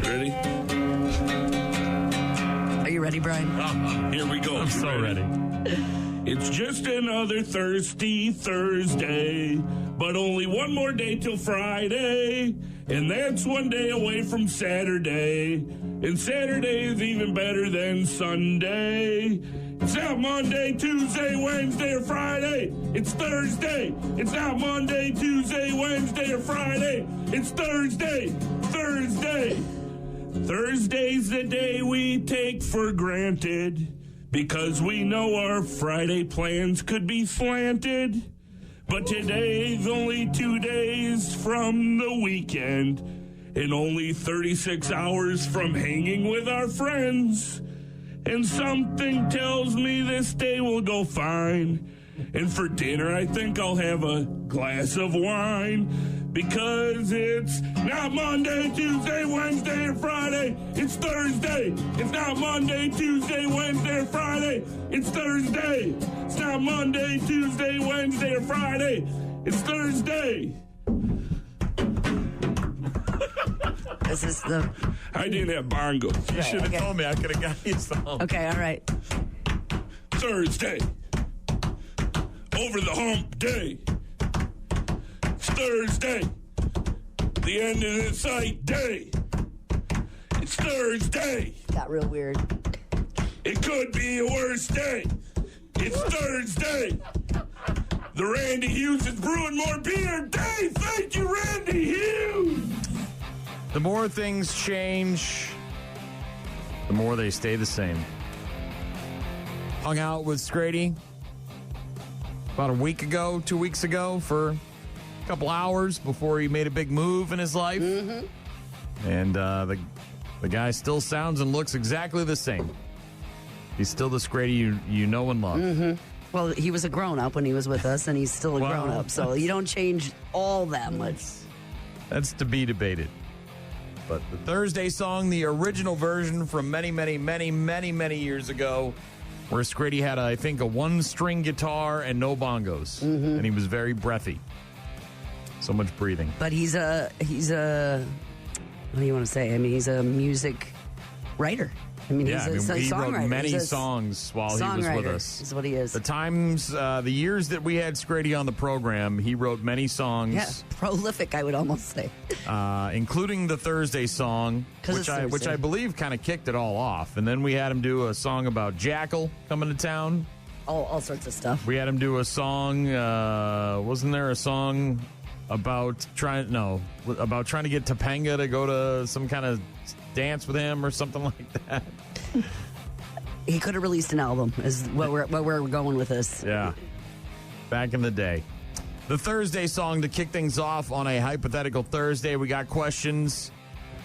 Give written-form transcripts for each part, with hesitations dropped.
Ready? Are you ready, Brian? Here we go. I'm so ready. It's just another thirsty Thursday, but only one more day till Friday, and that's one day away from Saturday, and Saturday is even better than Sunday. It's not Monday, Tuesday, Wednesday, or Friday. It's Thursday. It's not Monday, Tuesday, Wednesday, or Friday. It's Thursday. Thursday. Thursday's the day we take for granted, because we know our Friday plans could be slanted. But today's only 2 days from the weekend, and only 36 hours from hanging with our friends. And something tells me this day will go fine. And for dinner, I think I'll have a glass of wine. Because it's not Monday, Tuesday, Wednesday, or Friday. It's Thursday. It's not Monday, Tuesday, Wednesday, or Friday. It's Thursday. It's not Monday, Tuesday, Wednesday, or Friday. It's Thursday. Is this the... I didn't have bongos. You should have told me. I could have got you some. Okay, all right. Thursday. Over the hump day. It's Thursday. The end of the sight day. It's Thursday. Got real weird. It could be a worse day. It's Thursday. The Randy Hughes is brewing more beer day. Thank you, Randy Hughes. The more things change, the more they stay the same. Hung out with Scrady about a week ago, 2 weeks ago, for a couple hours before he made a big move in his life. Mm-hmm. And the guy still sounds and looks exactly the same. He's still the Scrady you know and love. Mm-hmm. Well, he was a grown-up when he was with us, and he's still a grown-up, so you don't change all that much. That's to be debated. But the Thursday song, the original version from many, many, many, many, many years ago, where Scrady had, I think, a one-string guitar and no bongos. Mm-hmm. And he was very breathy. So much breathing. But he's a, what do you want to say? I mean, he's a music writer. I mean, he's a he songwriter. wrote many songs while he was with us. Is what he is. The times, the years that we had Scrady on the program, he wrote many songs. Yeah, prolific, I would almost say. Including the Thursday song, which I believe kind of kicked it all off. And then we had him do a song about Jackal coming to town. All sorts of stuff. We had him do a song. Wasn't there a song about trying to get Topanga to go to some kind of dance with him or something like that? He could have released an album, is where we're going with this. Yeah. Back in the day. The Thursday song to kick things off on a Hypothetical Thursday. We got questions.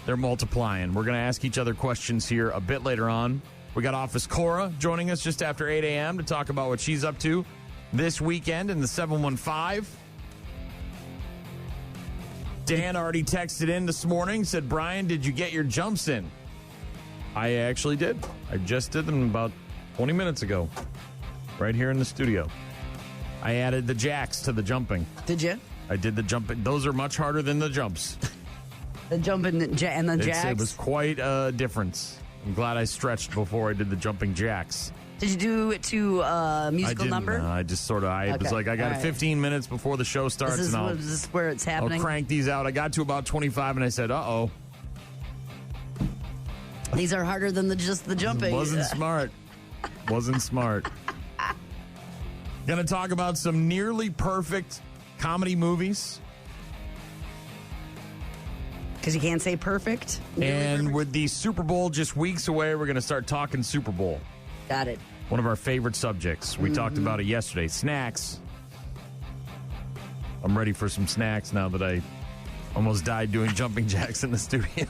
They're multiplying. We're going to ask each other questions here a bit later on. We got Office Cora joining us just after 8 a.m. to talk about what she's up to this weekend in the 715. Dan already texted in this morning, said, Brian, did you get your jumps in? I actually did. I just did them about 20 minutes ago, right here in the studio. I added the jacks to the jumping. Did you? I did the jumping. Those are much harder than the jumps. The jumping and the jacks? It was quite a difference. I'm glad I stretched before I did the jumping jacks. Did you do it to a musical number? I just sort of, was like, I got 15 minutes before the show starts. Is this where it's happening? I'll crank these out. I got to about 25 and I said, uh-oh. These are harder than just the jumping. Wasn't smart. Wasn't smart. Going to talk about some nearly perfect comedy movies. Because you can't say perfect. And with the Super Bowl just weeks away, we're going to start talking Super Bowl. Got it. One of our favorite subjects. We talked about it yesterday. Snacks. I'm ready for some snacks now that I almost died doing jumping jacks in the studio.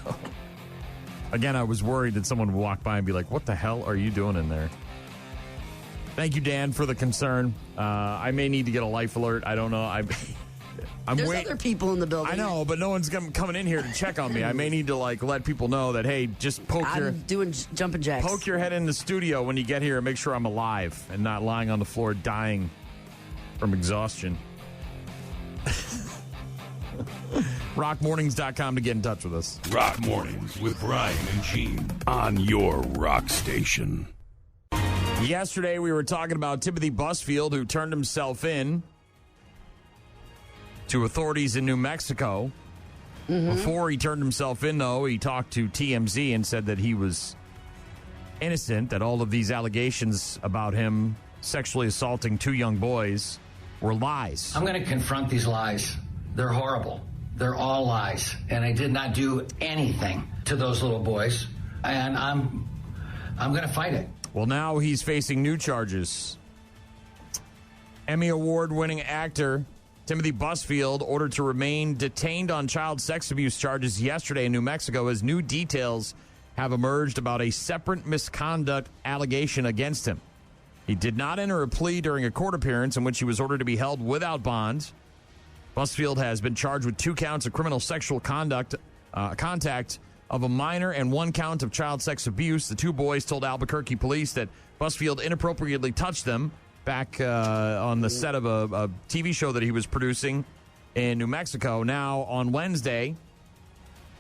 Again, I was worried that someone would walk by and be like, what the hell are you doing in there? Thank you, Dan, for the concern. I may need to get a life alert. I don't know. There's other people in the building. I know, but no one's coming in here to check on me. I may need to let people know that, hey, just I'm doing jumping jacks. Poke your head in the studio when you get here and make sure I'm alive and not lying on the floor dying from exhaustion. rockmornings.com to get in touch with us. Rock Mornings with Brian and Gene on your rock station. Yesterday, we were talking about Timothy Busfield, who turned himself in to authorities in New Mexico. Before he turned himself in, though, he talked to TMZ and said that he was innocent, that all of these allegations about him sexually assaulting 2 young boys were lies. I'm going to confront these lies. They're horrible. They're all lies. And I did not do anything to those little boys. And I'm going to fight it. Well, now he's facing new charges. Emmy Award-winning actor Timothy Busfield ordered to remain detained on child sex abuse charges yesterday in New Mexico as new details have emerged about a separate misconduct allegation against him. He did not enter a plea during a court appearance in which he was ordered to be held without bond. Busfield has been charged with 2 counts of criminal sexual contact of a minor and 1 count of child sex abuse. The 2 boys told Albuquerque police that Busfield inappropriately touched them back on the set of a TV show that he was producing in New Mexico. Now, on Wednesday,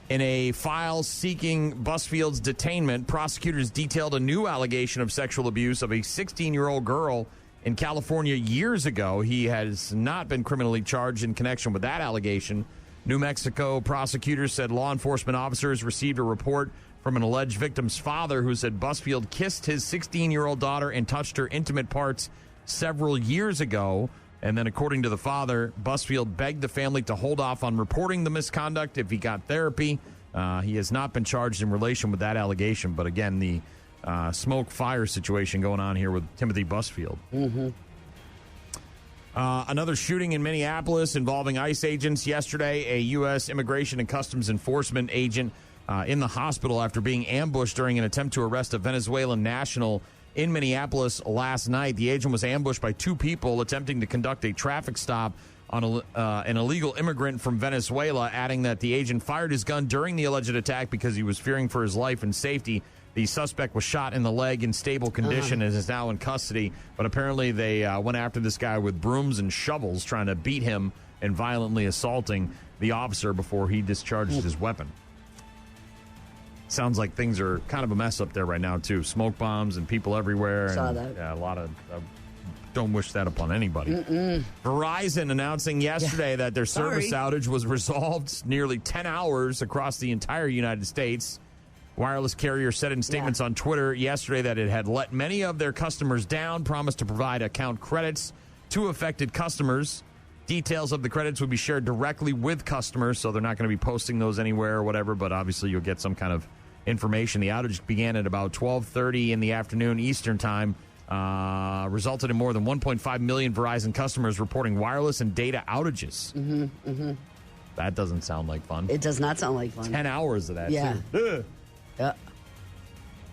in a file seeking Busfield's detainment, prosecutors detailed a new allegation of sexual abuse of a 16-year-old girl in California years ago. He has not been criminally charged in connection with that allegation. New Mexico prosecutors said law enforcement officers received a report from an alleged victim's father who said Busfield kissed his 16-year-old daughter and touched her intimate parts several years ago. And then, according to the father, Busfield begged the family to hold off on reporting the misconduct if he got therapy. He has not been charged in relation with that allegation. But again, the smoke-fire situation going on here with Timothy Busfield. Another shooting in Minneapolis involving ICE agents yesterday. A U.S. Immigration and Customs Enforcement agent in the hospital after being ambushed during an attempt to arrest a Venezuelan national in Minneapolis last night. The agent was ambushed by 2 people attempting to conduct a traffic stop on an illegal immigrant from Venezuela, adding that the agent fired his gun during the alleged attack because he was fearing for his life and safety. The suspect was shot in the leg in stable condition and is now in custody. But apparently they went after this guy with brooms and shovels, trying to beat him and violently assaulting the officer before he discharged his weapon. Sounds like things are kind of a mess up there right now, too. Smoke bombs and people everywhere. Saw and, that. Yeah, a lot of... don't wish that upon anybody. Verizon announcing yesterday that their service outage was resolved nearly 10 hours across the entire United States. Wireless carrier said in statements on Twitter yesterday that it had let many of their customers down, promised to provide account credits to affected customers. Details of the credits would be shared directly with customers, so they're not going to be posting those anywhere or whatever, but obviously you'll get some kind of information. The outage began at about 12:30 in the afternoon Eastern time, resulted in more than 1.5 million Verizon customers reporting wireless and data outages. That doesn't sound like fun. It does not sound like fun. 10 hours of that, too.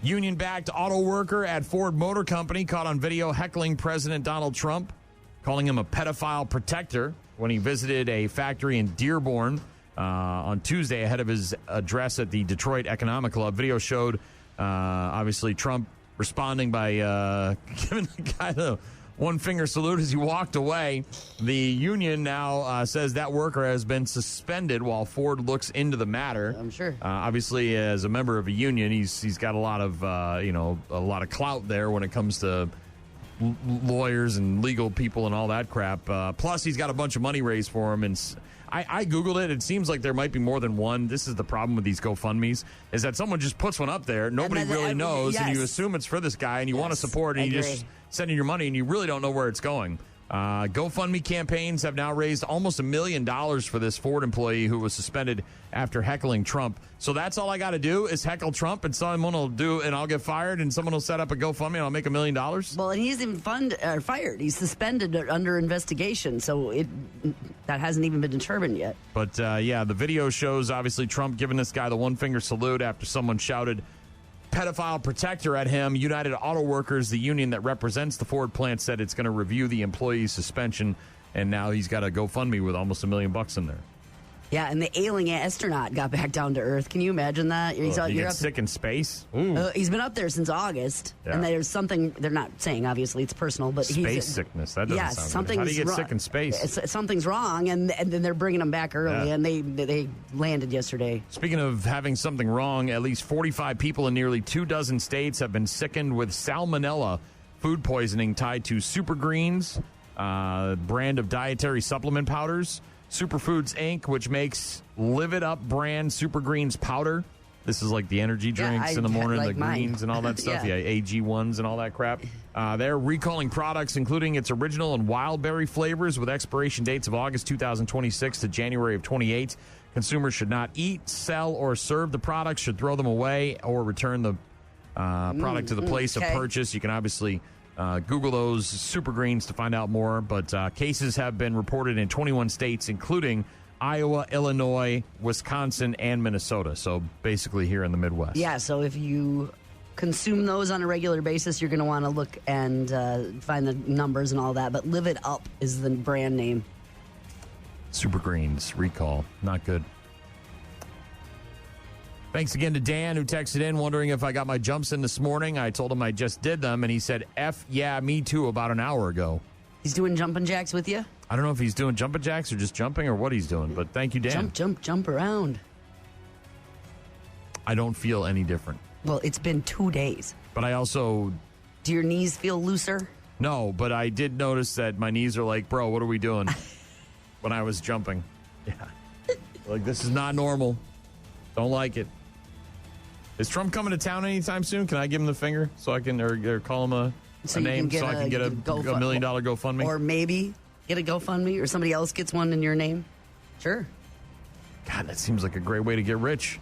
Union-backed auto worker at Ford Motor Company caught on video heckling President Donald Trump, calling him a pedophile protector when he visited a factory in Dearborn on Tuesday ahead of his address at the Detroit Economic Club. Video showed, obviously, Trump responding by giving the guy the one-finger salute as he walked away. The union now says that worker has been suspended while Ford looks into the matter. I'm sure. Obviously, as a member of a union, he's got a lot of a lot of clout there when it comes to lawyers and legal people and all that crap. Plus, he's got a bunch of money raised for him. And I Googled it. It seems like there might be more than one. This is the problem with these GoFundMes, is that someone just puts one up there. Nobody really knows, and you assume it's for this guy, and you want to support, and you just send in your money, and you really don't know where it's going. GoFundMe campaigns have now raised almost $1 million for this Ford employee who was suspended after heckling Trump. So that's all I got to do is heckle Trump, and someone will do, and I'll get fired, and someone will set up a GoFundMe, and I'll make $1 million. Well, and he's even fired. He's suspended under investigation, so that hasn't even been determined yet. But the video shows obviously Trump giving this guy the one-finger salute after someone shouted pedophile protector at him. United Auto Workers, the union that represents the Ford plant, said it's going to review the employee's suspension, and now he's got a GoFundMe with almost $1 million in there. Yeah, and the ailing astronaut got back down to Earth. Can you imagine that? He gets sick in space? He's been up there since August, and there's something, they're not saying, obviously, it's personal, but Space sickness, that doesn't sound good. How do you get sick in space? Something's wrong, and then they're bringing him back early, and they landed yesterday. Speaking of having something wrong, at least 45 people in nearly 24 states have been sickened with salmonella food poisoning tied to Super Greens, brand of dietary supplement powders. Superfoods Inc., which makes Live It Up brand Super Greens powder. This is like the energy drinks in the morning, like the greens and all that stuff. Yeah, AG1s and all that crap. They're recalling products, including its original and wild berry flavors with expiration dates of August 2026 to January of 28. Consumers should not eat, sell, or serve the products, should throw them away, or return the product to the place of purchase. You can obviously Google those Super Greens to find out more, but cases have been reported in 21 states, including Iowa, Illinois, Wisconsin, and Minnesota. So basically here in the Midwest. Yeah, so if you consume those on a regular basis, you're going to want to look and find the numbers and all that. But Live It Up is the brand name. Super Greens recall. Not good. Thanks again to Dan, who texted in wondering if I got my jumps in this morning. I told him I just did them, and he said, F yeah, me too, about an hour ago. He's doing jumping jacks with you? I don't know if he's doing jumping jacks or just jumping or what he's doing, but thank you, Dan. Jump around. I don't feel any different. Well, it's been 2 days. But I also... Do your knees feel looser? No, but I did notice that my knees are like, bro, what are we doing? When I was jumping. Yeah. Like, this is not normal. Don't like it. Is Trump coming to town anytime soon? Can I give him the finger so I can, or call him a name so I can get a $1 million GoFundMe? Or maybe get a GoFundMe, or somebody else gets one in your name? Sure. God, that seems like a great way to get rich.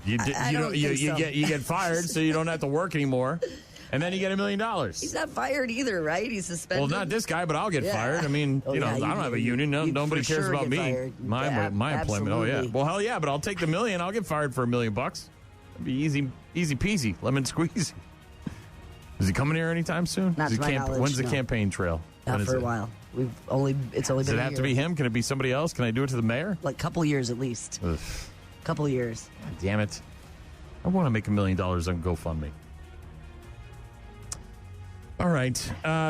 You get fired so you don't have to work anymore, and then you get $1 million. He's not fired either, right? He's suspended. Well, not this guy, but I'll get fired. I mean, I don't have a union. Nobody cares about me. Fired. My employment. Absolutely. Oh yeah. Well, hell yeah, but I'll take the $1 million. I'll get fired for $1 million. It'd be easy peasy, lemon squeezy. Is he coming here anytime soon? Not to my knowledge, When's the campaign trail? Not for a while. It's only been a year. Does it have to be him? Can it be somebody else? Can I do it to the mayor? Like a couple years at least. Ugh. Couple years. God damn it. I want to make $1 million on GoFundMe. All right.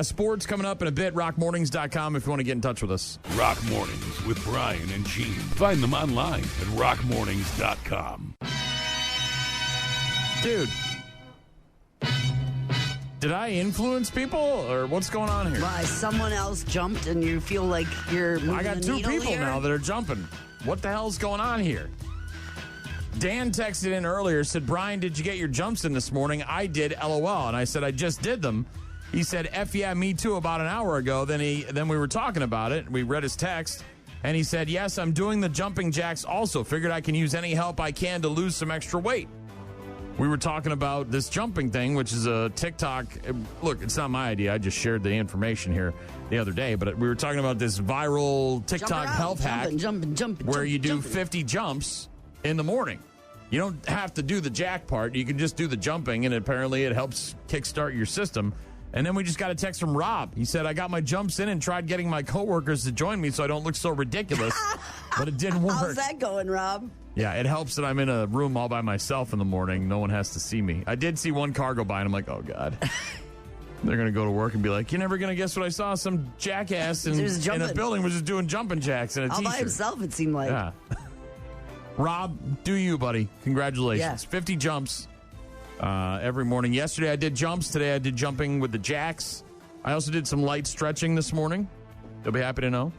Sports coming up in a bit. RockMornings.com if you want to get in touch with us. Rock Mornings with Brian and Gene. Find them online at RockMornings.com. Dude, did I influence people, or what's going on here? Why, someone else jumped and you feel like you're moving I got the 2 needle people here? now that are jumping. What the hell's going on here? Dan texted in earlier, said, Brian, did you get your jumps in this morning? I did, LOL. And I said, I just did them. He said, F yeah, me too, about an hour ago. Then we were talking about it. We read his text. And he said, yes, I'm doing the jumping jacks also. Figured I can use any help I can to lose some extra weight. We were talking about this jumping thing, which is a TikTok. Look, it's not my idea. I just shared the information here the other day. But we were talking about this viral TikTok health hack where you do 50 jumps in the morning. You don't have to do the jack part. You can just do the jumping, and apparently it helps kickstart your system. And then we just got a text from Rob. He said, I got my jumps in and tried getting my coworkers to join me so I don't look so ridiculous. But it didn't work. How's that going, Rob? Yeah, it helps that I'm in a room all by myself in the morning. No one has to see me. I did see one car go by, and I'm like, oh, God. They're going to go to work and be like, you're never going to guess what I saw. Some jackass in a building was just doing jumping jacks in a All T-shirt. by himself, it seemed like. Yeah. Rob, do you, buddy. Congratulations. Yeah. 50 jumps every morning. Yesterday I did jumps. Today I did jumping with the jacks. I also did some light stretching this morning. You'll be happy to know.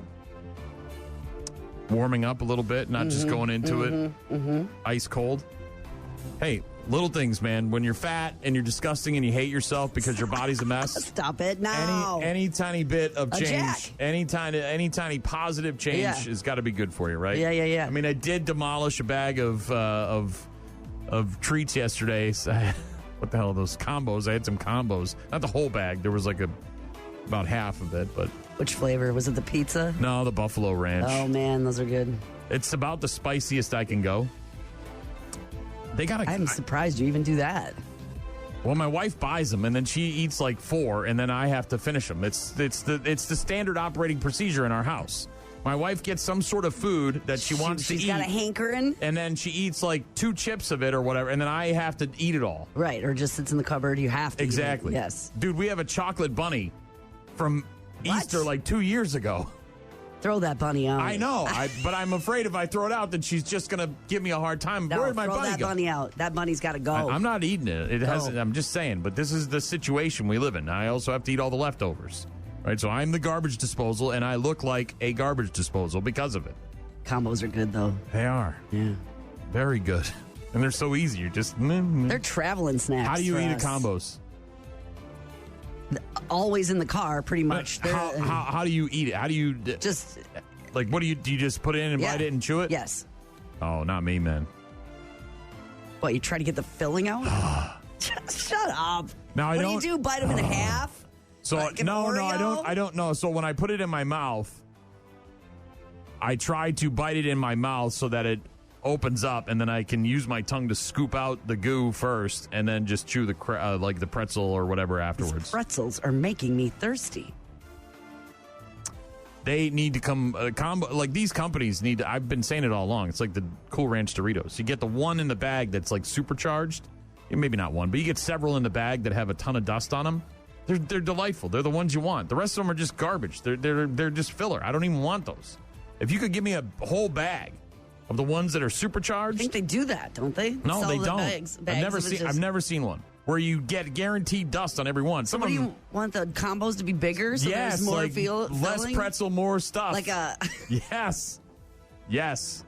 Warming up a little bit, not just going into it ice cold. Hey, little things, man. When you're fat and you're disgusting and you hate yourself because your body's a mess. Stop it now. Any tiny bit of change, jack. any tiny positive change has got to be good for you, right? Yeah. I mean, I did demolish a bag of treats yesterday. What the hell are those combos? I had some combos. Not the whole bag. There was like about half of it, but. Which flavor? Was it the pizza? No, the Buffalo Ranch. Oh, man, those are good. It's about the spiciest I can go. I'm surprised you even do that. Well, my wife buys them, and then she eats like 4, and then I have to finish them. It's the standard operating procedure in our house. My wife gets some sort of food that she wants to eat. She's got a hankering. And then she eats like 2 chips of it or whatever, and then I have to eat it all. Right, or just sits in the cupboard. You have to Exactly. eat it. Yes. Dude, we have a chocolate bunny from Easter like 2 years ago. Throw that bunny out. I know, but I'm afraid if I throw it out, then she's just going to give me a hard time. No, Where'd my throw bunny that go? bunny out. That bunny's got to go. I'm not eating it. It hasn't. I'm just saying. But this is the situation we live in. I also have to eat all the leftovers. Right, so I'm the garbage disposal, and I look like a garbage disposal because of it. Combos are good, though. They are. Yeah. Very good. And they're so easy. You're just... They're traveling snacks. How do you for eat us. a combos? Always in the car, pretty much. How do you eat it? How do you... Just... Like, what do you just put it in and bite it and chew it? Yes. Oh, not me, man. What, you try to get the filling out? Shut up. No, I what don't. do you do? Bite them in half? So Like an no, Oreo? I don't know. So when I put it in my mouth, I try to bite it in my mouth so that it opens up, and then I can use my tongue to scoop out the goo first, and then just chew the like the pretzel or whatever afterwards. These pretzels are making me thirsty. They need to come combo like these companies need to, I've been saying it all along. It's like the Cool Ranch Doritos. You get the one in the bag that's like supercharged. Maybe not one, but you get several in the bag that have a ton of dust on them. They're delightful. They're the ones you want. The rest of them are just garbage. They're just filler. I don't even want those. If you could give me a whole bag of the ones that are supercharged, I think they do that, don't they? no, Sell they the don't. bags I've never seen one where you get guaranteed dust on every one. Some What of do them, you want the combos to be bigger? So yes, there's more like less filling? pretzel, more stuff. Like a Yes.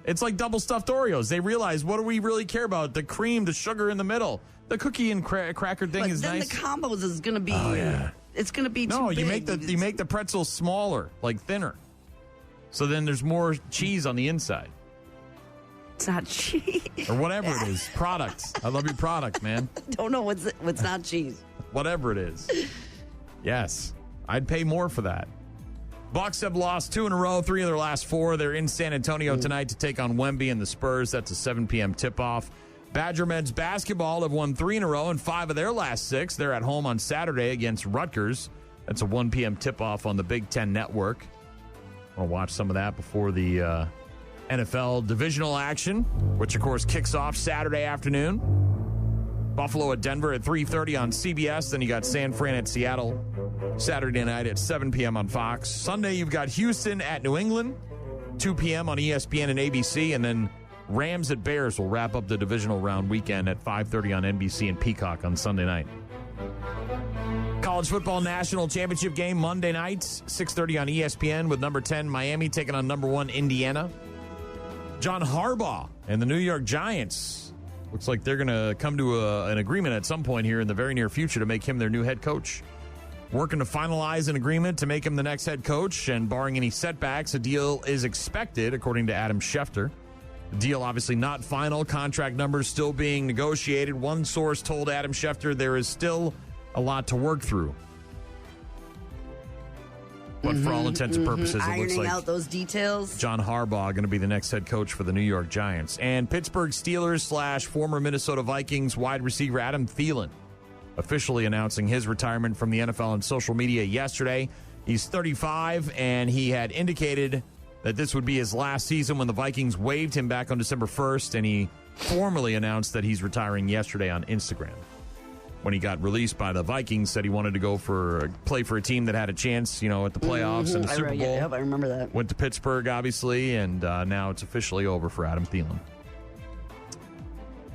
It's like double stuffed Oreos. They realize, what do we really care about? The cream, the sugar in the middle. The cookie and cracker thing but is then nice. the combos is going to be it's going to be No, too you big. make the pretzels smaller, like thinner. So then there's more cheese on the inside. It's not cheese. Or whatever it is. Products. I love your product, man. Don't know what's not cheese. Whatever it is. Yes. I'd pay more for that. Bucks have lost 2 in a row, 3 of their last 4. They're in San Antonio tonight to take on Wemby and the Spurs. That's a 7 p.m. tip-off. Badger men's basketball have won 3 in a row and 5 of their last 6. They're at home on Saturday against Rutgers. That's a 1 p.m. tip-off on the Big Ten Network. I'll watch some of that before the NFL divisional action, which, of course, kicks off Saturday afternoon. Buffalo at Denver at 3:30 on CBS. Then you got San Fran at Seattle Saturday night at 7 p.m. on Fox. Sunday, you've got Houston at New England, 2 p.m. on ESPN and ABC. And then Rams at Bears will wrap up the divisional round weekend at 5:30 on NBC and Peacock on Sunday night. College football national championship game Monday night, 6:30 on ESPN with number 10 Miami taking on number 1 Indiana. John Harbaugh and the New York Giants. Looks like they're going to come to an agreement at some point here in the very near future to make him their new head coach. Working to finalize an agreement to make him the next head coach, and barring any setbacks, a deal is expected, according to Adam Schefter. The deal obviously not final, contract numbers still being negotiated. One source told Adam Schefter there is still a lot to work through. But for all intents and purposes, it looks Ironing like out those details. John Harbaugh going to be the next head coach for the New York Giants. And Pittsburgh Steelers / former Minnesota Vikings wide receiver Adam Thielen officially announcing his retirement from the NFL on social media yesterday. He's 35, and he had indicated that this would be his last season when the Vikings waived him back on December 1st, and he formally announced that he's retiring yesterday on Instagram. When he got released by the Vikings, said he wanted to go play for a team that had a chance, at the playoffs and the Super Bowl. Yep, I remember that. Went to Pittsburgh, obviously, and now it's officially over for Adam Thielen.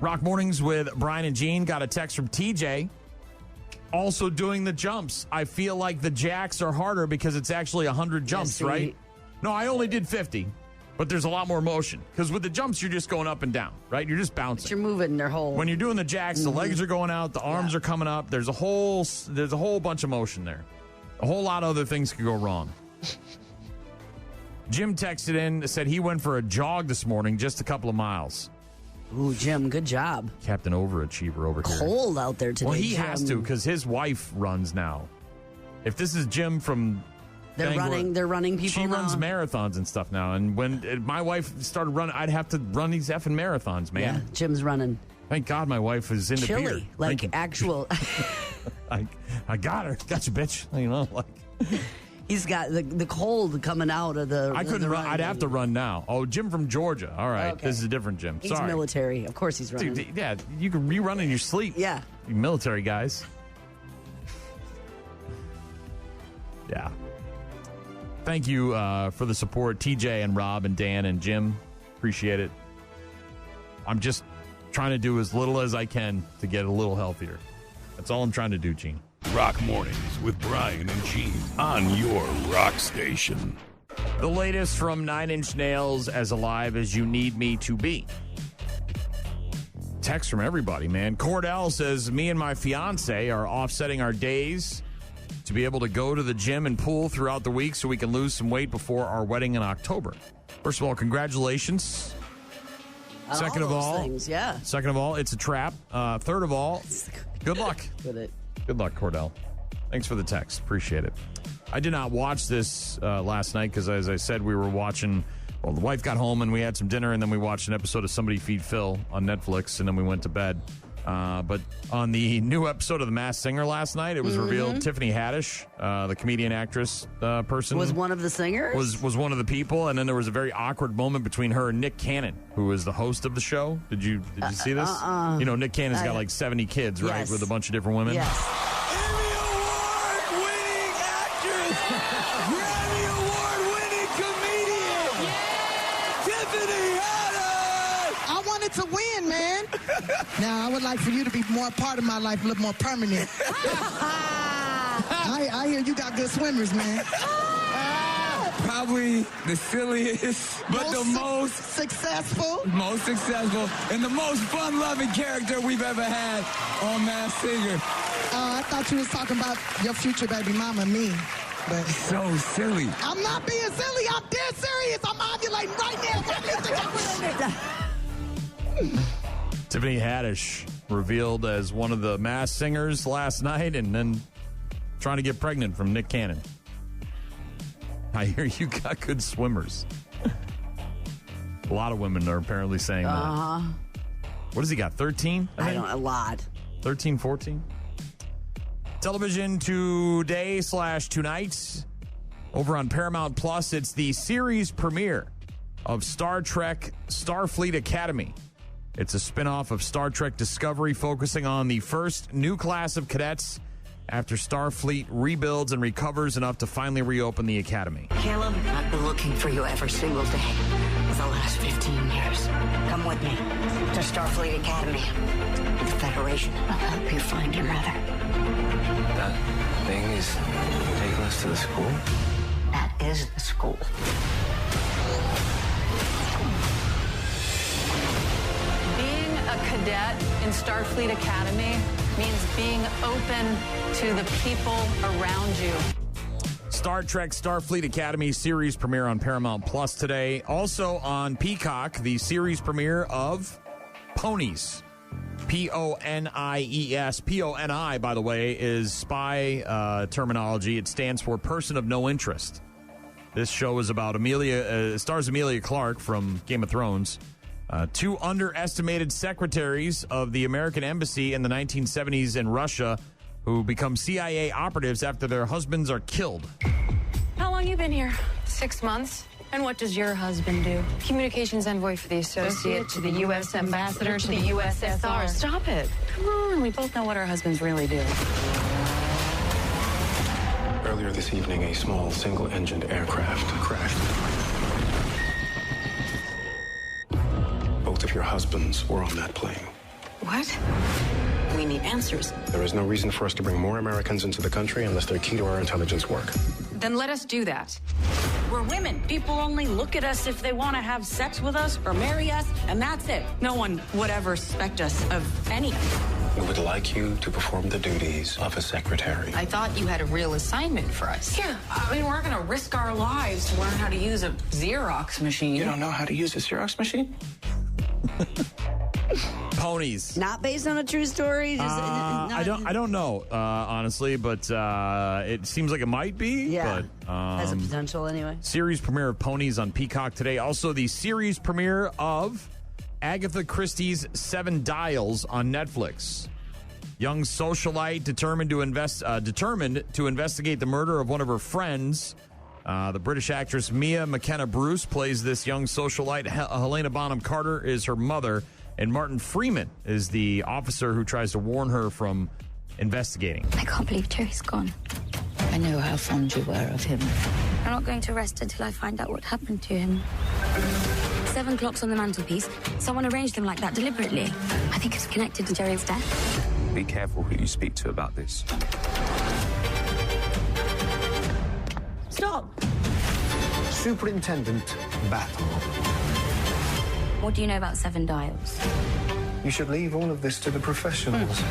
Rock Mornings with Brian and Gene. Got a text from TJ. Also doing the jumps. I feel like the jacks are harder because it's actually 100 jumps, right? No, I only did 50. But there's a lot more motion. Because with the jumps, you're just going up and down, right? You're just bouncing. But you're moving their whole... When you're doing the jacks, the legs are going out, the arms are coming up. There's a whole bunch of motion there. A whole lot of other things could go wrong. Jim texted in, said he went for a jog this morning, just a couple of miles. Ooh, Jim, good job. Captain Overachiever over here. Cold out there today, Well, he Jim. has to, because his wife runs now. If this is Jim from... They're running people She now. runs marathons and stuff now. And when my wife started running, I'd have to run these effing marathons, man. Yeah, Jim's running. Thank God my wife is into beer. Chili, like actual... I got her. Got you, bitch. He's got the cold coming out of the. I couldn't run. I'd have to run now. Oh, Jim from Georgia. All right, Okay. This is a different Jim. He's Sorry. military. Of course, he's running. Dude, yeah, you can rerun in your sleep. Yeah. You military guys. Yeah. Thank you for the support, TJ and Rob and Dan and Jim. Appreciate it. I'm just trying to do as little as I can to get a little healthier. That's all I'm trying to do, Gene. Rock Mornings with Brian and Gene on your rock station. The latest from 9 Inch Nails, As Alive as You Need Me to Be. Text from everybody, man. Cordell says, me and my fiance are offsetting our days to be able to go to the gym and pool throughout the week so we can lose some weight before our wedding in October. First of all, congratulations. Second of all, things, yeah. Second of all, it's a trap. Third of all, good luck. With it. Good luck, Cordell. Thanks for the text. Appreciate it. I did not watch this last night because, as I said, we were watching. Well, the wife got home and we had some dinner, and then we watched an episode of Somebody Feed Phil on Netflix, and then we went to bed. But on the new episode of The Masked Singer last night, it was revealed Tiffany Haddish, the comedian actress person, Was one of the singers? was one of the people, and then there was a very awkward moment between her and Nick Cannon, who was the host of the show. Did you see this? You know, Nick Cannon's got like 70 kids, right, Yes. with a bunch of different women. Yes. Emmy Award-winning actress, Grammy Award-winning comedian, Tiffany Haddish. I wanted to win, man. Now, I would like for you to be more part of my life, a little more permanent. I hear you got good swimmers, man. Probably the silliest, but the most successful. and the most fun-loving character we've ever had on Masked Singer. I thought you was talking about your future baby mama, me. But So silly. I'm not being silly. I'm dead serious. I'm ovulating right now. Why do you think I'm wearing it? Tiffany Haddish revealed as one of the Masked Singers last night, and then trying to get pregnant from Nick Cannon. I hear you got good swimmers. A lot of women are apparently saying that. What has he got, 13? I don't know, a lot. 13, 14? Television today/tonight. Over on Paramount Plus, it's the series premiere of Star Trek Starfleet Academy. It's a spinoff of Star Trek Discovery, focusing on the first new class of cadets after Starfleet rebuilds and recovers enough to finally reopen the academy. Caleb, I've been looking for you every single day for the last 15 years. Come with me to Starfleet Academy. The Federation will help you find your mother. That thing is taking us to the school? That is the school. Being a cadet in Starfleet Academy means being open to the people around you. Star Trek Starfleet Academy series premiere on Paramount Plus today. Also on Peacock, the series premiere of Ponies. P-O-N-I-E-S. P-O-N-I, by the way, is spy terminology. It stands for Person of No Interest. This show is about stars Emilia Clarke from Game of Thrones. Two underestimated secretaries of the American embassy in the 1970s in Russia who become CIA operatives after their husbands are killed. How long you been here? 6 months. And what does your husband do? Communications envoy for the associate to the U.S. ambassador to the USSR. Stop it. Come on, we both know what our husbands really do. Earlier this evening, a small single-engined aircraft crashed. Both of your husbands were on that plane. What? We need answers. There is no reason for us to bring more Americans into the country unless they're key to our intelligence work. Then let us do that. We're women. People only look at us if they want to have sex with us or marry us, and that's it. No one would ever suspect us of anything. We would like you to perform the duties of a secretary. I thought you had a real assignment for us. Yeah, I mean, we're going to risk our lives to learn how to use a Xerox machine. You don't know how to use a Xerox machine? Ponies. Not based on a true story. I don't know, honestly, but it seems like it might be. Yeah, but, has a potential anyway. Series premiere of Ponies on Peacock today. Also, the series premiere of Agatha Christie's 7 Dials on Netflix. Young socialite determined to investigate the murder of one of her friends. The British actress Mia McKenna Bruce plays this young socialite. Helena Bonham Carter is her mother, and Martin Freeman is the officer who tries to warn her from investigating. I can't believe Jerry's gone. I know how fond you were of him. I'm not going to rest until I find out what happened to him. 7 clocks on the mantelpiece. Someone arranged them like that deliberately. I think it's connected to Jerry's death. Be careful who you speak to about this. Stop! Superintendent Battle. What do you know about 7 dials? You should leave all of this to the professionals.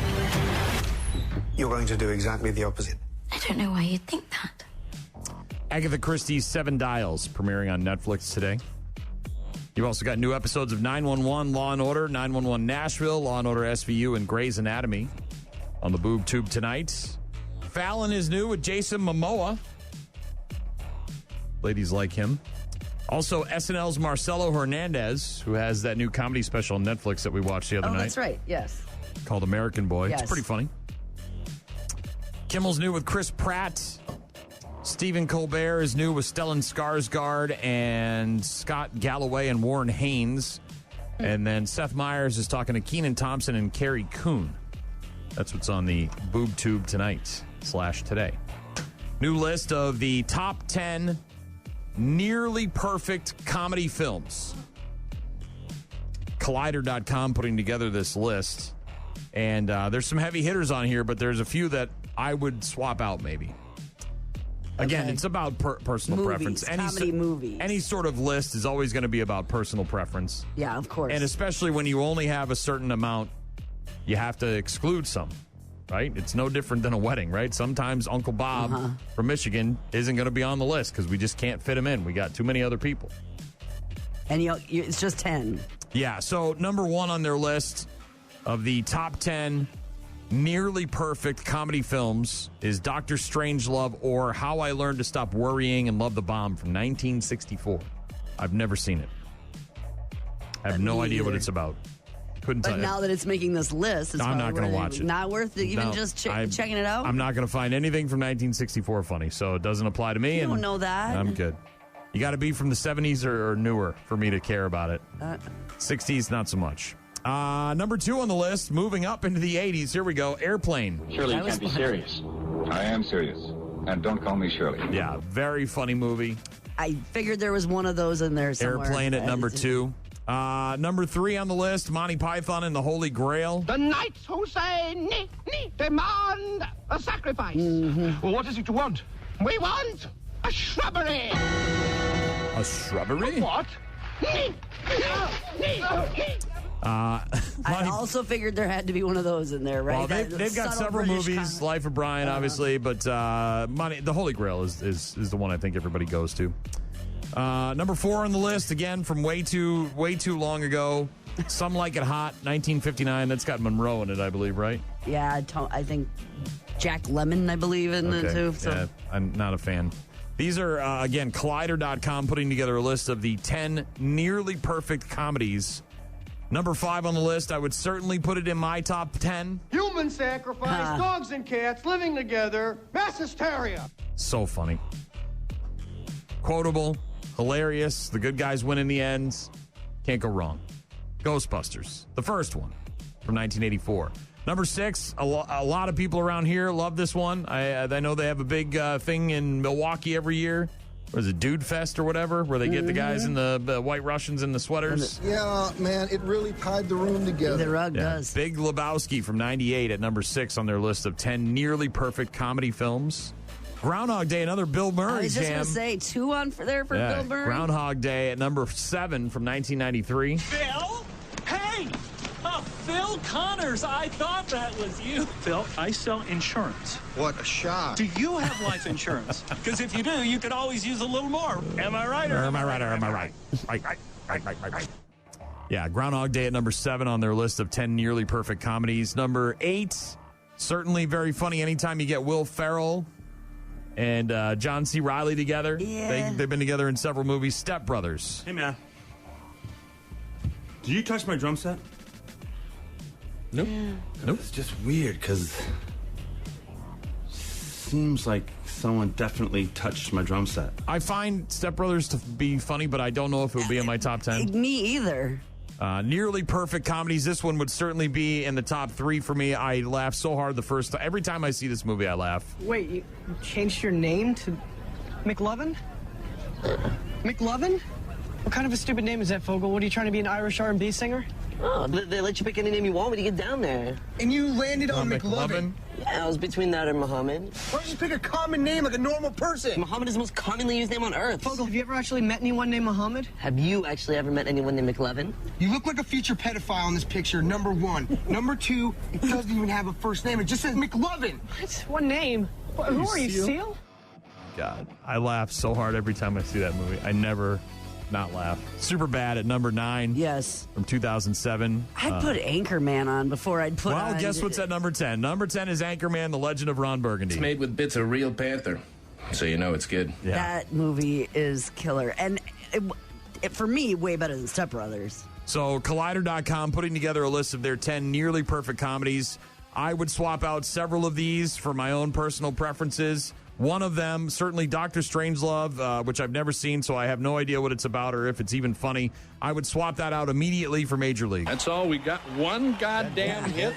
You're going to do exactly the opposite. I don't know why you'd think that. Agatha Christie's 7 Dials, premiering on Netflix today. You've also got new episodes of 911 Law & Order, 911 Nashville, Law & Order SVU, and Grey's Anatomy on the Boob Tube tonight. Fallon is new with Jason Momoa. Ladies like him. Also, SNL's Marcelo Hernandez, who has that new comedy special on Netflix that we watched the other night. Oh, that's right. Yes. Called American Boy. Yes. It's pretty funny. Kimmel's new with Chris Pratt. Stephen Colbert is new with Stellan Skarsgård and Scott Galloway and Warren Haynes. And then Seth Meyers is talking to Kenan Thompson and Carrie Coon. That's what's on the Boob Tube tonight / today. New list of the top 10 nearly perfect comedy films. Collider.com putting together this list. And there's some heavy hitters on here, but there's a few that I would swap out maybe. Again, it's about personal preference. Comedy movies. Any sort of list is always going to be about personal preference. Yeah, of course. And especially when you only have a certain amount, you have to exclude some, right? It's no different than a wedding, right? Sometimes Uncle Bob from Michigan isn't going to be on the list because we just can't fit him in. We got too many other people. And it's just 10. Yeah, so number 1 on their list of the top 10 nearly perfect comedy films is Dr. Strangelove or How I Learned to Stop Worrying and Love the Bomb from 1964. I've never seen it. I have no idea what it's about. Couldn't tell you. But now that it's making this list, I'm not going to watch it. Not worth it, even just checking it out? I'm not going to find anything from 1964 funny, so it doesn't apply to me. You don't know that. I'm good. You got to be from the 70s or newer for me to care about it. 60s, not so much. Number 2 on the list, moving up into the 80s. Here we go. Airplane. Surely you can't be serious. I am serious. And don't call me Shirley. Yeah, very funny movie. I figured there was one of those in there somewhere. Airplane at number 2. Number 3 on the list, Monty Python and the Holy Grail. The knights who say ni demand a sacrifice. Well, what is it you want? We want a shrubbery. A shrubbery? What? I also figured there had to be one of those in there, right? Well, they've got several British movies, Life of Brian, obviously, but the Holy Grail is the one I think everybody goes to. Number 4 on the list, again, from way too long ago, Some Like It Hot, 1959. That's got Monroe in it, I believe, right? Yeah, I think Jack Lemmon, I believe, in it too. So. Yeah, I'm not a fan. These are, again, Collider.com putting together a list of the 10 nearly perfect comedies. Number 5 on the list, I would certainly put it in my top 10. Human sacrifice, dogs and cats living together, mass hysteria. So funny. Quotable, hilarious, the good guys win in the end. Can't go wrong. Ghostbusters, the first one from 1984. Number 6, a lot of people around here love this one. I know they have a big thing in Milwaukee every year. What is it, Dude Fest or whatever, where they get the guys in the White Russians in the sweaters? Yeah, man, it really tied the room together. The rug does. Big Lebowski from 98 at number 6 on their list of 10 nearly perfect comedy films. Groundhog Day, another Bill Murray jam. I was just going to say, 2 on for Bill Murray. Groundhog Day at number 7 from 1993. Bill? Hey! Phil Connors, I thought that was you. Phil, I sell insurance. What a shock. Do you have life insurance? Because if you do, you could always use a little more. Am I right? Or am I right? Or am I right? Right. Yeah, Groundhog Day at number 7 on their list of 10 nearly perfect comedies. Number 8, certainly very funny anytime you get Will Ferrell and John C. Reilly together. Yeah. They've been together in several movies. Step Brothers. Hey, man. Did you touch my drum set? Nope. Nope. It's just weird because seems like someone definitely touched my drum set. I find Step Brothers to be funny, but I don't know if it would be in my top 10. Me either. Nearly perfect comedies. This one would certainly be in the top 3 for me. I laughed so hard the first time. Every time I see this movie, I laugh. Wait, you changed your name to McLovin? McLovin? What kind of a stupid name is that, Fogel? What, are you trying to be an Irish R&B singer? Oh, they let you pick any name you want when you get down there. And you landed on McLovin? Yeah, I was between that and Muhammad. Why don't you pick a common name like a normal person? Muhammad is the most commonly used name on earth. Fogel, have you ever actually met anyone named Muhammad? Have you actually ever met anyone named McLovin? You look like a future pedophile in this picture, number 1. Number 2, it doesn't even have a first name. It just says McLovin. What? What name? Who are you, Seal? God, I laugh so hard every time I see that movie. I never not laugh. Super Bad at number 9. Yes. From 2007. I'd put Anchorman on before I'd put on... Well, guess what's at number 10? Number 10 is Anchorman, The Legend of Ron Burgundy. It's made with bits of real panther, so you know it's good. Yeah. That movie is killer. And for me, way better than Step Brothers. So Collider.com putting together a list of their 10 nearly perfect comedies. I would swap out several of these for my own personal preferences. One of them, certainly Dr. Strangelove, which I've never seen, so I have no idea what it's about or if it's even funny. I would swap that out immediately for Major League. That's all. We got one goddamn hit.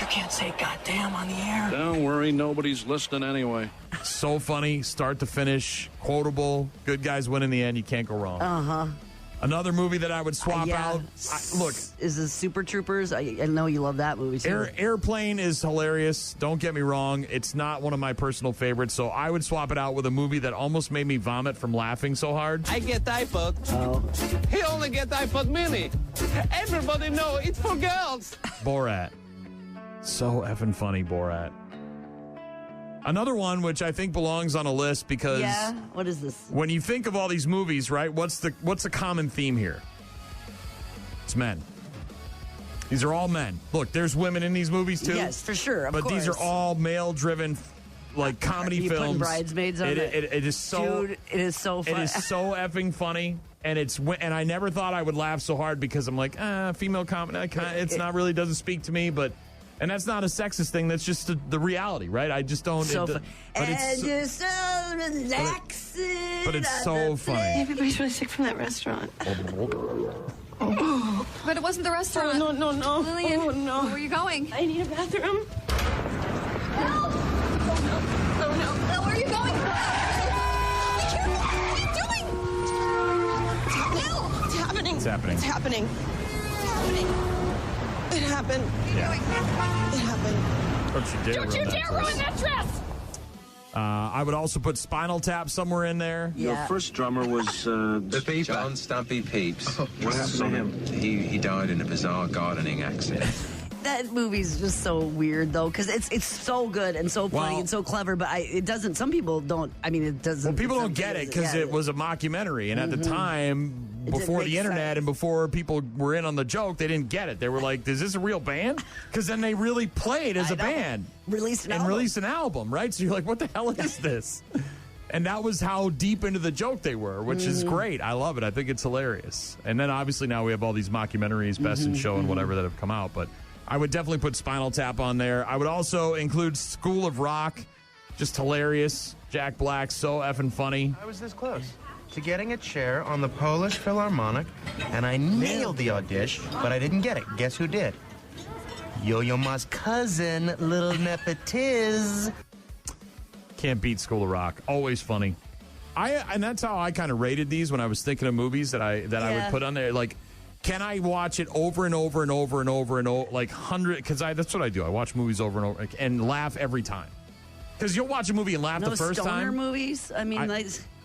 You can't say goddamn on the air. Don't worry, nobody's listening anyway. So funny, start to finish, quotable, good guys win in the end. You can't go wrong. Uh-huh. Another movie that I would swap out. Look, is the Super Troopers? I know you love that movie too. Airplane is hilarious. Don't get me wrong. It's not one of my personal favorites, so I would swap it out with a movie that almost made me vomit from laughing so hard. I get iPod. Oh. He only get iPod Mini. Everybody know it's for girls. Borat. So effing funny, Borat. Another one which I think belongs on a list because what is this? When you think of all these movies, right? What's the common theme here? It's men. These are all men. Look, there's women in these movies too. Yes, for sure. But these are all male-driven, like comedy films. Putting Bridesmaids on it is so. Dude, it is so funny. It is so effing funny, and I never thought I would laugh so hard because I'm like, female comedy. It's not really doesn't speak to me, but. And that's not a sexist thing. That's just the reality, right? I just don't. But it's so relaxing. But it's so funny. Everybody's really sick from that restaurant. Oh. But it wasn't the restaurant. No. Lillian, oh, no. Where are you going? I need a bathroom. No. Where are you going? Be careful. What are you doing? It's happening. It's happening. It's happening. It's happening. It happened. Yeah. It happened. Don't you dare ruin that dress! I would also put Spinal Tap somewhere in there. Your first drummer was the Peeps. John Stumpy Peeps. What happened to him? He died in a bizarre gardening accident. That movie's just so weird though, because it's so good and so funny and so clever, but it doesn't. Some people don't. I mean, it doesn't. Well, people don't get it because it was a mockumentary, and at the time, before the internet and before people were in on the joke, they didn't get it. They were like, "Is this a real band?" Because then they really played as a band, released an album, right? So you're like, "What the hell is this?" And that was how deep into the joke they were, which is great. I love it. I think it's hilarious. And then obviously now we have all these mockumentaries, Best in Show, and whatever that have come out, but. I would definitely put Spinal Tap on there. I would also include School of Rock. Just hilarious. Jack Black, so effing funny. I was this close to getting a chair on the Polish Philharmonic, and I nailed the audition, but I didn't get it. Guess who did? Yo-Yo Ma's cousin, Little Nepotiz. Can't beat School of Rock. Always funny. And that's how I kind of rated these when I was thinking of movies that I would put on there. Like, can I watch it over and over and over and over and over, like 100? Because that's what I do. I watch movies over and over and laugh every time. Because you'll watch a movie and laugh the first time. Stoner movies? I mean,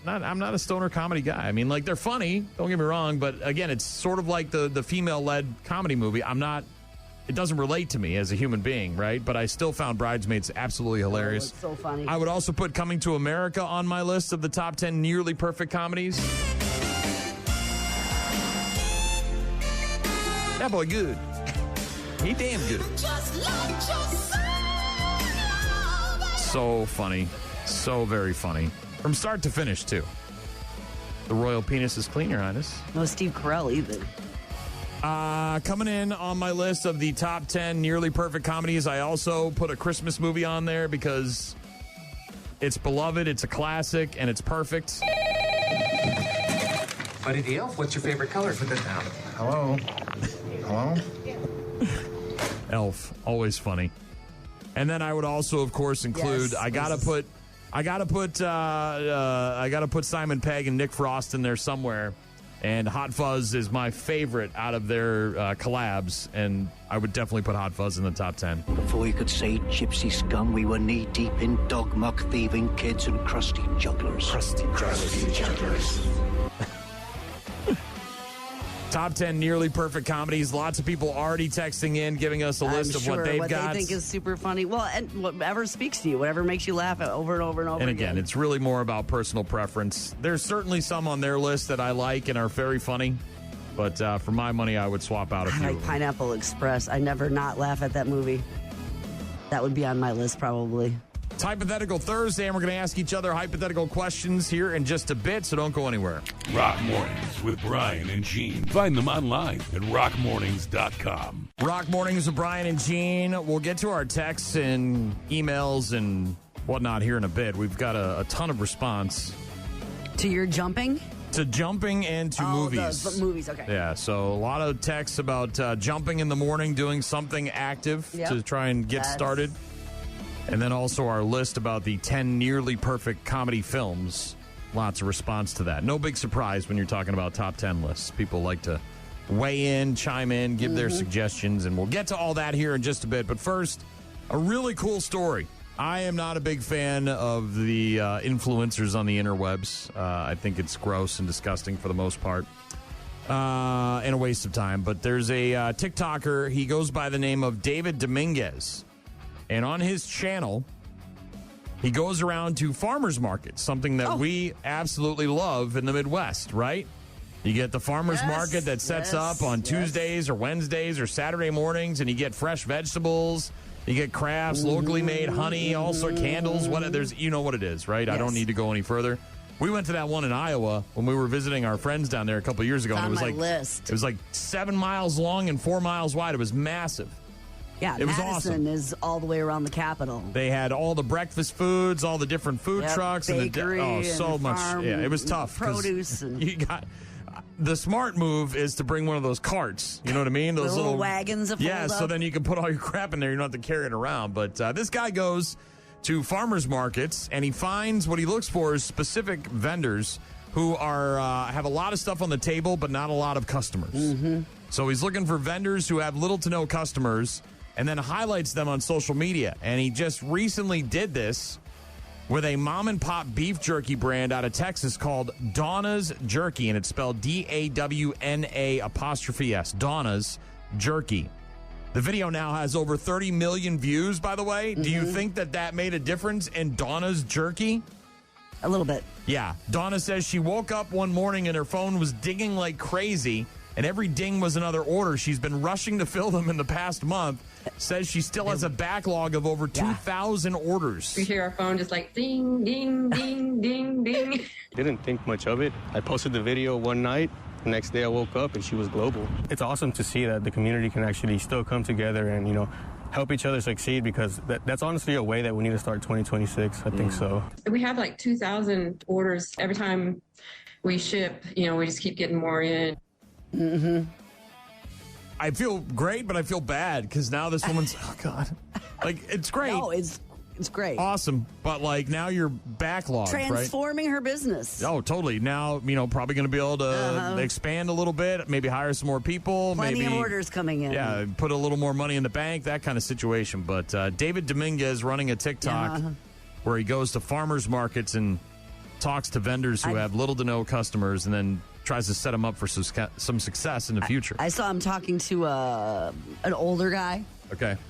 I'm not a stoner comedy guy. I mean, like, they're funny. Don't get me wrong. But again, it's sort of like the female-led comedy movie. It doesn't relate to me as a human being, right? But I still found Bridesmaids absolutely hilarious. It's so funny. I would also put Coming to America on my list of the top 10 nearly perfect comedies. That boy good. He damn good. So funny. So very funny. From start to finish, too. The royal penis is clean, Your Highness. No Steve Carell either. Coming in on my list of the top 10 nearly perfect comedies, I also put a Christmas movie on there because it's beloved, it's a classic, and it's perfect. Buddy the Elf, what's your favorite color for the town? Hello? Hello? Elf, always funny. And then I would also, of course, include. I gotta put Simon Pegg and Nick Frost in there somewhere. And Hot Fuzz is my favorite out of their collabs, and I would definitely put Hot Fuzz in the top 10. Before you could say gypsy scum, we were knee-deep in dog muck thieving kids and crusty jugglers. Crusty jugglers. Top 10 nearly perfect comedies. Lots of people already texting in, giving us a list of what they've got. They think is super funny. Well, and whatever speaks to you, whatever makes you laugh over and over and over And again, it's really more about personal preference. There's certainly some on their list that I like and are very funny. But for my money, I would swap out a few. I like Pineapple Express. I never not laugh at that movie. That would be on my list probably. It's Hypothetical Thursday, and we're going to ask each other hypothetical questions here in just a bit, so don't go anywhere. Rock Mornings with Brian and Gene. Find them online at rockmornings.com. Rock Mornings with Brian and Gene. We'll get to our texts and emails and whatnot here in a bit. We've got a ton of response. To your jumping? To jumping and to movies. The movies, okay. Yeah, so a lot of texts about jumping in the morning, doing something active to try and get started. And then also our list about the 10 nearly perfect comedy films. Lots of response to that. No big surprise when you're talking about top 10 lists. People like to weigh in, chime in, give their suggestions, and we'll get to all that here in just a bit. But first, a really cool story. I am not a big fan of the influencers on the interwebs. I think it's gross and disgusting for the most part. And a waste of time. But there's a TikToker. He goes by the name of David Dominguez. And on his channel, he goes around to farmers markets, something that we absolutely love in the Midwest, right? You get the farmers market that sets up on Tuesdays or Wednesdays or Saturday mornings, and you get fresh vegetables, you get crafts, locally made honey, also candles. You know what it is, right? I don't need to go any further. We went to that one in Iowa when we were visiting our friends down there a couple years ago, and it was like 7 miles long and 4 miles wide. It was massive. Yeah, it was Madison awesome. is all the way around the Capitol. They had all the breakfast foods, all the different food trucks, bakery and so much. Yeah, it was tough. Produce and you got the smart move is to bring one of those carts. You know what I mean? Those little wagons. So then you can put all your crap in there. You don't have to carry it around. But this guy goes to farmers markets and he finds what he looks for is specific vendors who are have a lot of stuff on the table, but not a lot of customers. So he's looking for vendors who have little to no customers, and then highlights them on social media. And he just recently did this with a mom-and-pop beef jerky brand out of Texas called Donna's Jerky, and it's spelled D-A-W-N-A''S, Donna's Jerky. The video now has over 30 million views, by the way. Do you think that made a difference in Donna's Jerky? A little bit. Yeah. Donna says she woke up one morning and her phone was dinging like crazy, and every ding was another order. She's been rushing to fill them in the past month. Says she still has a backlog of over 2,000 orders. We hear our phone just like ding, ding, ding, ding, ding. Didn't think much of it. I posted the video one night. The next day I woke up and she was global. It's awesome to see that the community can actually still come together and, help each other succeed, because that's honestly a way that we need to start 2026. I think so. We have like 2,000 orders every time we ship. We just keep getting more in. I feel great, but I feel bad because now this woman's, oh God, like it's great. No, it's great. Awesome. But like now you're backlogged, transforming her business. Oh, totally. Now, probably going to be able to expand a little bit, maybe hire some more people. Plenty maybe of orders coming in. Yeah, put a little more money in the bank, that kind of situation. But David Dominguez running a TikTok where he goes to farmers markets and talks to vendors who have little to no customers and then tries to set them up for some success in the future. I saw him talking to an older guy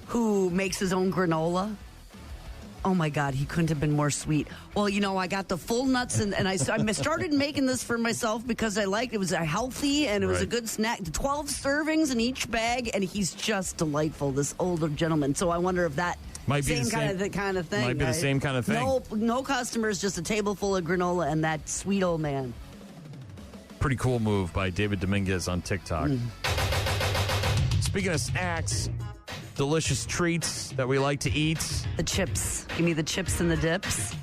who makes his own granola. Oh, my God, he couldn't have been more sweet. Well, I got the full nuts, and I started making this for myself because I liked it. It was healthy, and it was a good snack. 12 servings in each bag, and he's just delightful, this older gentleman. So I wonder if that might be the kind of thing. Might be the same kind of thing. No customers, just a table full of granola and that sweet old man. Pretty cool move by David Dominguez on TikTok. Speaking of snacks, delicious treats that we like to eat. The chips. Give me the chips and the dips.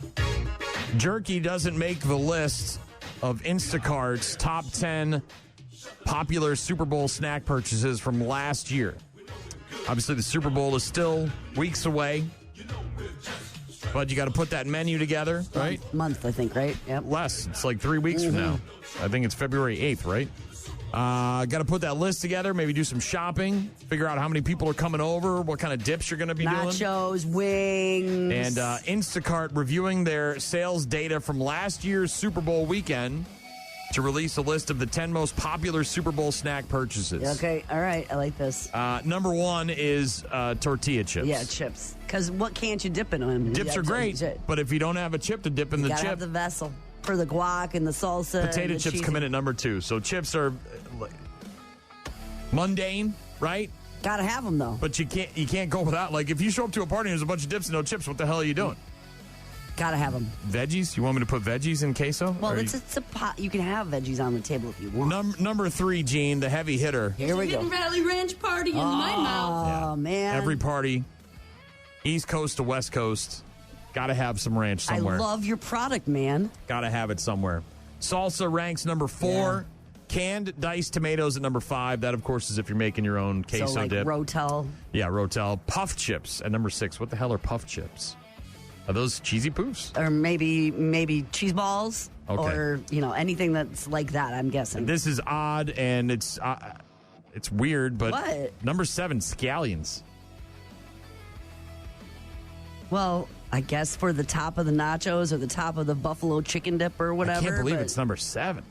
Jerky doesn't make the list of Instacart's top 10 popular Super Bowl snack purchases from last year. Obviously, the Super Bowl is still weeks away, but you got to put that menu together, right? Month, I think, right? Yep. Less. It's like 3 weeks from now. I think it's February 8th, right? Got to put that list together, maybe do some shopping, figure out how many people are coming over, what kind of dips you're going to be doing. Nachos, wings. And Instacart reviewing their sales data from last year's Super Bowl weekend to release a list of the 10 most popular Super Bowl snack purchases. Okay, all right, I like this. Number one is tortilla chips. Yeah, chips. Because what can't you dip in them? Dips are great, but if you don't have a chip to dip in the gotta chip. have the vessel for the guac and the salsa. Potato and the chips cheesy. come in at number 2. So chips are mundane, right? Gotta have them though. But you can't go without. Like if you show up to a party and there's a bunch of dips and no chips, what the hell are you doing? Gotta have them. Veggies? You want me to put veggies in queso? Well, it's a pot. You can have veggies on the table if you want. Number 3, Gene, the heavy hitter. Here we go. Valley Ranch party in my mouth. Oh man! Every party, East Coast to West Coast, gotta have some ranch somewhere. I love your product, man. Gotta have it somewhere. Salsa ranks number 4. Yeah. Canned diced tomatoes at number 5. That, of course, is if you're making your own queso so like dip. Rotel. Yeah, Rotel. Puff chips at number 6. What the hell are puff chips? Are those cheesy poofs? Or maybe cheese balls. Okay. Or, anything that's like that, I'm guessing. This is odd, and it's weird, but What? number 7, scallions. Well, I guess for the top of the nachos or the top of the buffalo chicken dip or whatever. I can't believe but it's number 7.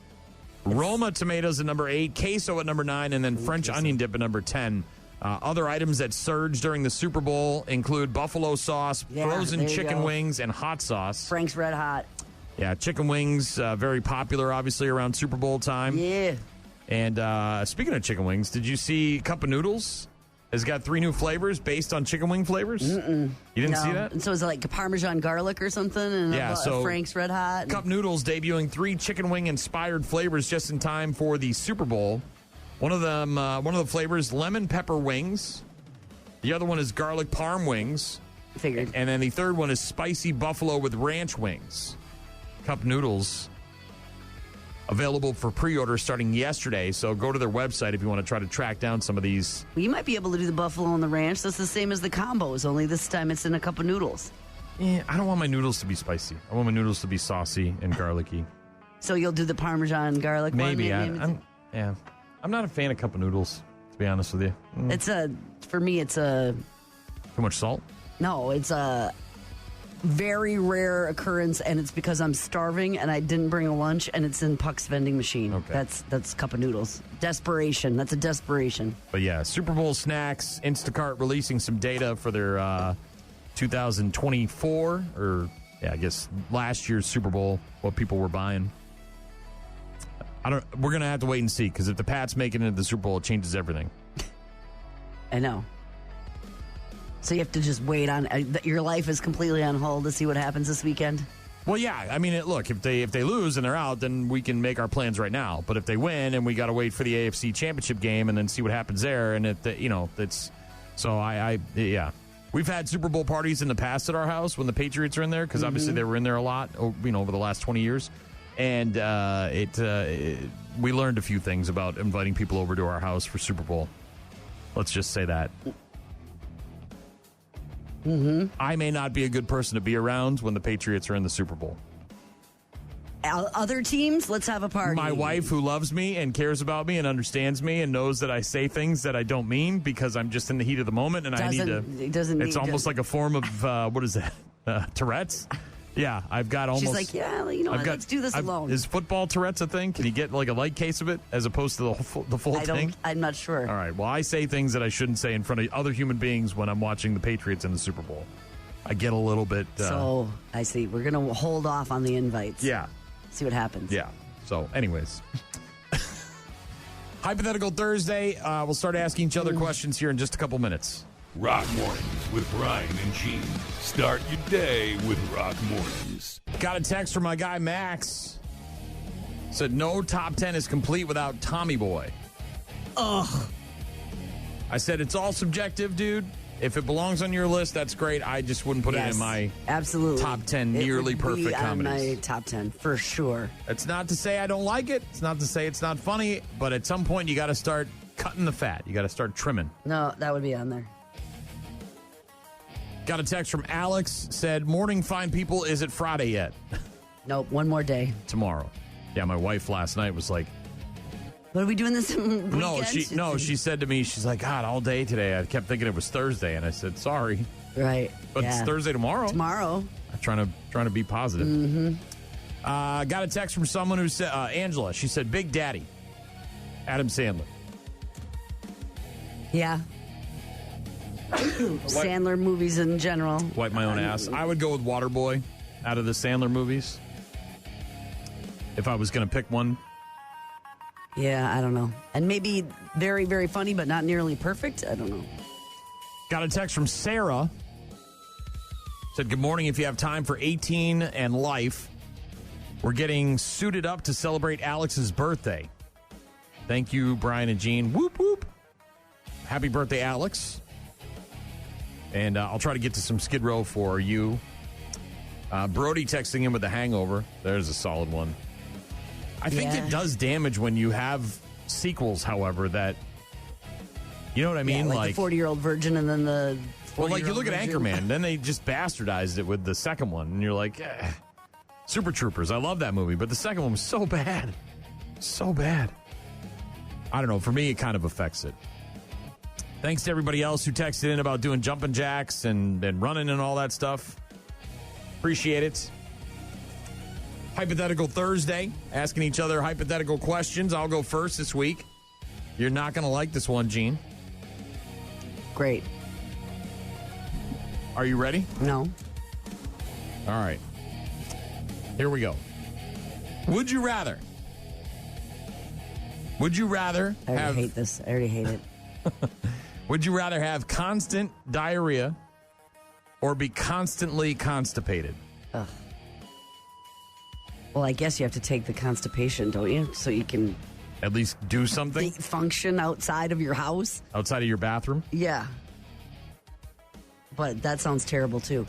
Roma tomatoes at number 8, queso at number 9, and then French onion dip at number 10. Other items that surged during the Super Bowl include buffalo sauce, frozen there you chicken go. wings, and hot sauce. Frank's Red Hot. Yeah, chicken wings, very popular, obviously, around Super Bowl time. Yeah. And speaking of chicken wings, did you see Cup of Noodles has got 3 new flavors based on chicken wing flavors? Mm-mm. You didn't see that? And so is it like Parmesan garlic or something? And Yeah, so Frank's Red Hot? Cup Noodles debuting 3 chicken wing inspired flavors just in time for the Super Bowl. One of the flavors, lemon pepper wings. The other one is garlic parm wings. Figured. And then the third one is spicy buffalo with ranch wings. Cup Noodles available for pre-order starting yesterday. So go to their website if you want to try to track down some of these. Well, you might be able to do the buffalo and the ranch. That's the same as the combos, only this time it's in a cup of noodles. Yeah, I don't want my noodles to be spicy. I want my noodles to be saucy and garlicky. So you'll do the Parmesan garlic Maybe. one? I'm not a fan of cup of noodles, to be honest with you. For me, it's a... Too much salt? No, it's a very rare occurrence, and it's because I'm starving and I didn't bring a lunch, and it's in Puck's vending machine. Okay. That's cup of noodles. Desperation. That's a desperation. But yeah, Super Bowl snacks, Instacart releasing some data for their 2024, or I guess last year's Super Bowl, what people were buying. We're going to have to wait and see, because if the Pats make it into the Super Bowl, it changes everything. I know. So you have to just wait on your life is completely on hold to see what happens this weekend. Well, yeah. I mean, look, if they lose and they're out, then we can make our plans right now. But if they win, and we got to wait for the AFC Championship game and then see what happens there, and it's so yeah. We've had Super Bowl parties in the past at our house when the Patriots are in there, because obviously they were in there a lot, over the last 20 years, and we learned a few things about inviting people over to our house for Super Bowl. Let's just say that. Mm-hmm. I may not be a good person to be around when the Patriots are in the Super Bowl. Other teams, let's have a party. My wife, who loves me and cares about me and understands me and knows that I say things that I don't mean because I'm just in the heat of the moment and I need to. It's almost like a form of what is that? Tourette's. Yeah, I've got almost. She's like, let's do this alone. Is football Tourette's a thing? Can you get like a light case of it as opposed to the full thing? I'm not sure. All right. Well, I say things that I shouldn't say in front of other human beings when I'm watching the Patriots in the Super Bowl. I get a little bit. So I see. We're gonna hold off on the invites. Yeah. See what happens. Yeah. So, anyways. Hypothetical Thursday. We'll start asking each other questions here in just a couple minutes. Rock Mornings with Brian and Gene. Start your day with Rock Mornings. Got a text from my guy Max. Said no top 10 is complete without Tommy Boy. Ugh. I said it's all subjective, dude. If it belongs on your list, that's great. I just wouldn't put it in my absolutely top 10 nearly perfect comedies. On my top 10 for sure. It's not to say I don't like it. It's not to say it's not funny. But at some point, you got to start cutting the fat. You got to start trimming. No, that would be on there. Got a text from Alex. Said, morning fine people. Is it Friday yet? Nope. One more day. Tomorrow. Yeah, my wife last night was like, what are we doing this weekend? She said to me, she's like, God, all day today. I kept thinking it was Thursday, and I said, sorry. Right. But it's Thursday tomorrow. Tomorrow. I'm trying to be positive. Mm-hmm. Got a text from someone who said, Angela, she said, Big Daddy, Adam Sandler. Yeah. Sandler movies in general. Wipe my own ass. I would go with Waterboy out of the Sandler movies. If I was going to pick one. Yeah, I don't know. And maybe very, very funny, but not nearly perfect. I don't know. Got a text from Sarah. Said, good morning. If you have time for 18 and life, we're getting suited up to celebrate Alex's birthday. Thank you, Brian and Gene. Whoop, whoop. Happy birthday, Alex. And I'll try to get to some Skid Row for you. Brody texting in with the hangover. There's a solid one. I think it does damage when you have sequels, however, that, you know what I mean? Yeah, like the 40-year-old virgin and then the 40-year-old well, like you look at virgin. Anchorman, then they just bastardized it with the second one, and you're like, Super Troopers, I love that movie, but the second one was so bad. So bad. I don't know, for me, it kind of affects it. Thanks to everybody else who texted in about doing jumping jacks and running and all that stuff. Appreciate it. Hypothetical Thursday, asking each other hypothetical questions. I'll go first this week. You're not going to like this one, Gene. Great. Are you ready? No. All right. Here we go. Would you rather? Would you rather I already hate this. I already hate it. Would you rather have constant diarrhea or be constantly constipated? Ugh. Well, I guess you have to take the constipation, don't you? So you can at least do something? Function outside of your house? Outside of your bathroom? Yeah. But that sounds terrible, too.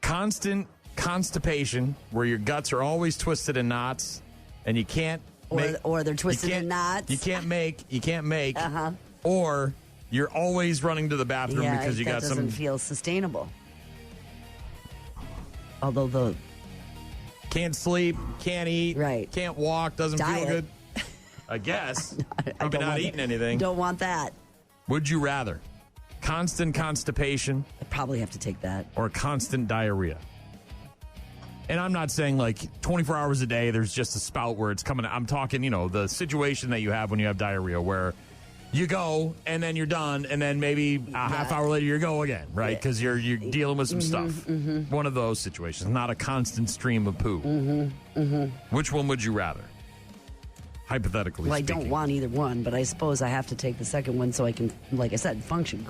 Constant constipation, where your guts are always twisted in knots, and you can't or they're twisted in knots. You can't make. Uh-huh. Or you're always running to the bathroom because you got some. That doesn't feel sustainable. Although can't sleep, can't eat, right? Can't walk, doesn't Diet. feel good. I guess. Probably not want eating anything. Don't want that. Would you rather constant constipation? I probably have to take that. Or constant diarrhea. And I'm not saying like 24 hours a day, there's just a spout where it's coming. I'm talking, the situation that you have when you have diarrhea where you go and then you're done and then maybe a half hour later you go again, right? Because you're dealing with some stuff. Mm-hmm. One of those situations, not a constant stream of poo. Which one would you rather? Hypothetically Well, speaking. I don't want either one, but I suppose I have to take the second one so I can, like I said, function.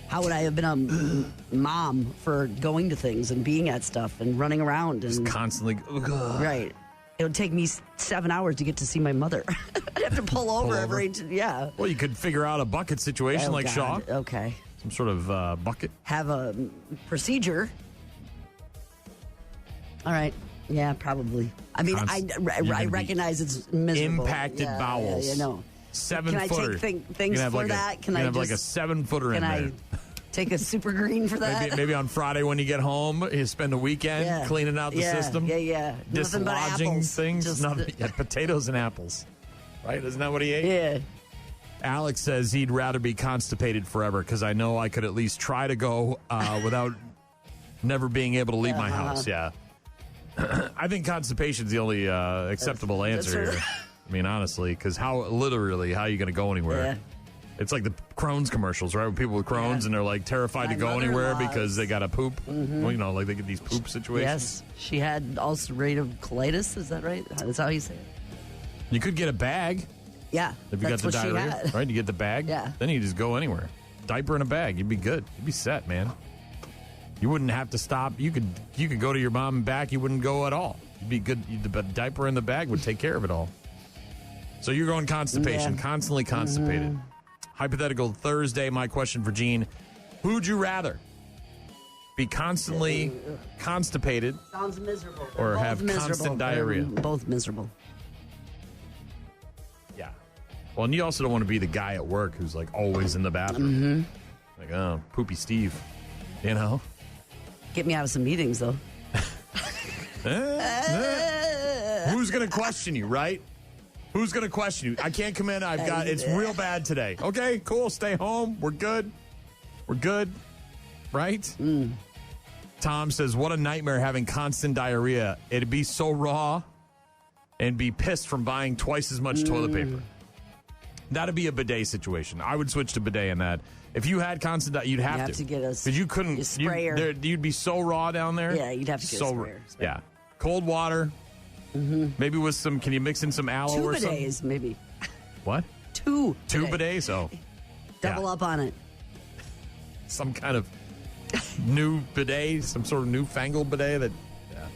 How would I have been a mom for going to things and being at stuff and running around and just constantly? Right. It would take me 7 hours to get to see my mother. I'd have to pull over every. Yeah. Well, you could figure out a bucket situation like Shaw. Okay. Some sort of bucket. Have a procedure. All right. Yeah, probably. I mean, I recognize it's miserable. Impacted bowels. Yeah, 7-footer. Can I take things for that? Can I have like a 7-footer in there? Can I take a super green for that? Maybe on Friday when you get home, you spend a weekend cleaning out the system. Yeah. Dislodging things. Potatoes and apples. Right? Isn't that what he ate? Yeah. Alex says he'd rather be constipated forever because I know I could at least try to go without never being able to leave my house. Yeah. I think constipation's the only acceptable answer here. I mean, honestly, because how are you going to go anywhere? Yeah. It's like the Crohn's commercials, right? With people with Crohn's and they're like terrified to go anywhere because they got to poop. Well, like they get these poop situations. Yes. She had ulcerative colitis. Is that right? That's how you say it. You could get a bag. Yeah. If you got the diarrhea, right? You get the bag. Yeah. Then you just go anywhere. Diaper in a bag. You'd be good. You'd be set, man. You wouldn't have to stop. You could go to your mom and back. You wouldn't go at all. You'd be good. The diaper in the bag would take care of it all. So you're going constipation, constantly constipated. Hypothetical Thursday. My question for Gene, who'd you rather? Be constantly constipated. Sounds miserable. Or Both have miserable. constant diarrhea. Both miserable. Yeah. Well, and you also don't want to be the guy at work who's like always in the bathroom. Like, oh, poopy Steve. You know? Get me out of some meetings, though. Who's going to question you, right? Who's going to question you? I can't come in. It's real bad today. Okay, cool. Stay home. We're good. We're good. Right? Tom says, what a nightmare having constant diarrhea. It'd be so raw and be pissed from buying twice as much toilet paper. That'd be a bidet situation. I would switch to bidet in that. If you had constant, you'd have to get us. Because you couldn't. Sprayer. You'd be so raw down there. Yeah, you'd have to get a sprayer. Yeah. Cold water. Maybe with some, can you mix in some aloe or something? 2 bidets, maybe. What? 2 bidets? Oh. Double up on it. Some kind of new bidet, some sort of newfangled bidet that. Yeah.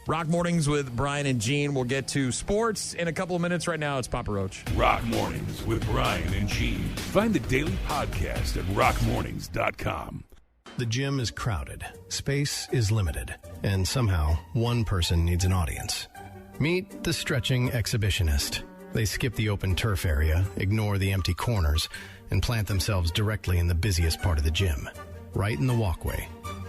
Rock Mornings with Brian and Gene. We'll get to sports in a couple of minutes. Right now, it's Papa Roach. Rock Mornings with Brian and Gene. Find the daily podcast at rockmornings.com. The gym is crowded, space is limited, and somehow one person needs an audience. Meet the stretching exhibitionist. They skip the open turf area, ignore the empty corners, and plant themselves directly in the busiest part of the gym, right in the walkway,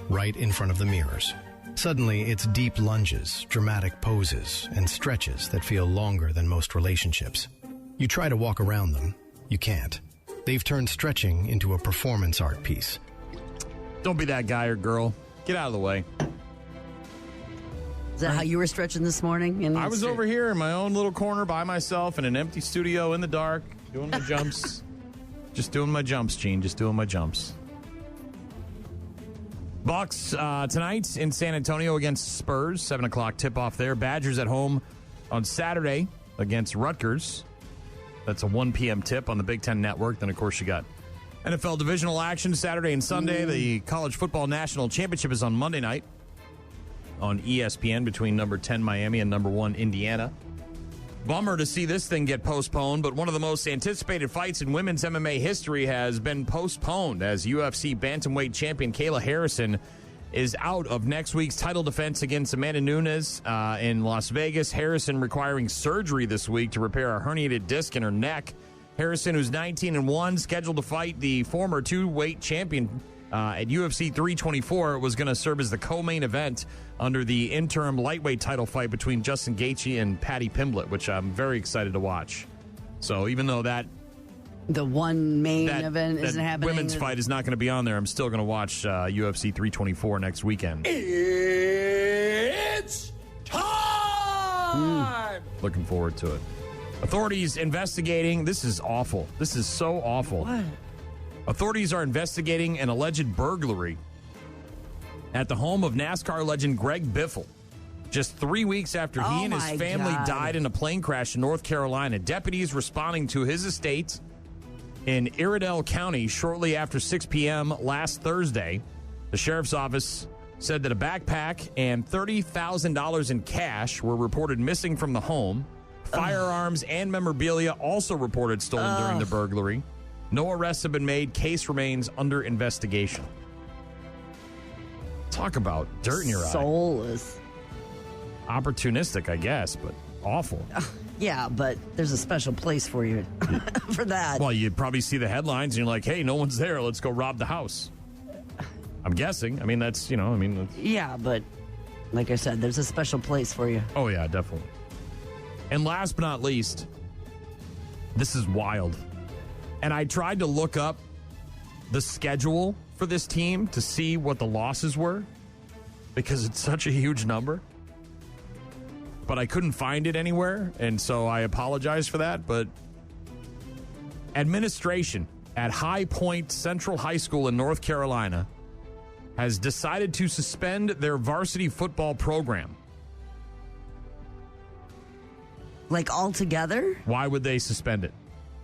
right in front of the mirrors. Suddenly, it's deep lunges, dramatic poses, and stretches that feel longer than most relationships. You try to walk around them, you can't. They've turned stretching into a performance art piece. Don't be that guy or girl. Get out of the way. Is that how you were stretching this morning? I was over here in my own little corner by myself in an empty studio in the dark, doing my jumps. Just doing my jumps, Gene. Just doing my jumps. Bucks tonight in San Antonio against Spurs. 7 o'clock tip-off there. Badgers at home on Saturday against Rutgers. That's a 1 p.m. tip on the Big Ten Network. Then, of course, you got NFL divisional action Saturday and Sunday. The College Football National Championship is on Monday night on ESPN between number 10 Miami and number 1 Indiana. Bummer to see this thing get postponed, but one of the most anticipated fights in women's MMA history has been postponed as UFC bantamweight champion Kayla Harrison is out of next week's title defense against Amanda Nunes in Las Vegas. Harrison requiring surgery this week to repair a herniated disc in her neck. Harrison, who's 19-1, scheduled to fight the former two-weight champion at UFC 324, was going to serve as the co-main event under the interim lightweight title fight between Justin Gaethje and Paddy Pimblett, which I'm very excited to watch. So even though the one main event isn't happening, women's fight is not going to be on there, I'm still going to watch UFC 324 next weekend. It's time! Looking forward to it. Authorities investigating. This is awful. This is so awful. What? Authorities are investigating an alleged burglary at the home of NASCAR legend Greg Biffle. Just 3 weeks after he and his family died in a plane crash in North Carolina, deputies responding to his estate in Iredell County shortly after 6 p.m. last Thursday. The sheriff's office said that a backpack and $30,000 in cash were reported missing from the home. Firearms and memorabilia also reported stolen during the burglary. No arrests have been made. Case remains under investigation. Talk about dirt in your eye. Soulless. Opportunistic, I guess, but awful. Yeah, but there's a special place for you for that. Well, you'd probably see the headlines and you're like, hey, no one's there. Let's go rob the house. I'm guessing. I mean, that's. Yeah, but like I said, there's a special place for you. Oh, yeah, definitely. And last but not least, this is wild. And I tried to look up the schedule for this team to see what the losses were because it's such a huge number. But I couldn't find it anywhere, and so I apologize for that. But administration at High Point Central High School in North Carolina has decided to suspend their varsity football program. Like altogether? Why would they suspend it?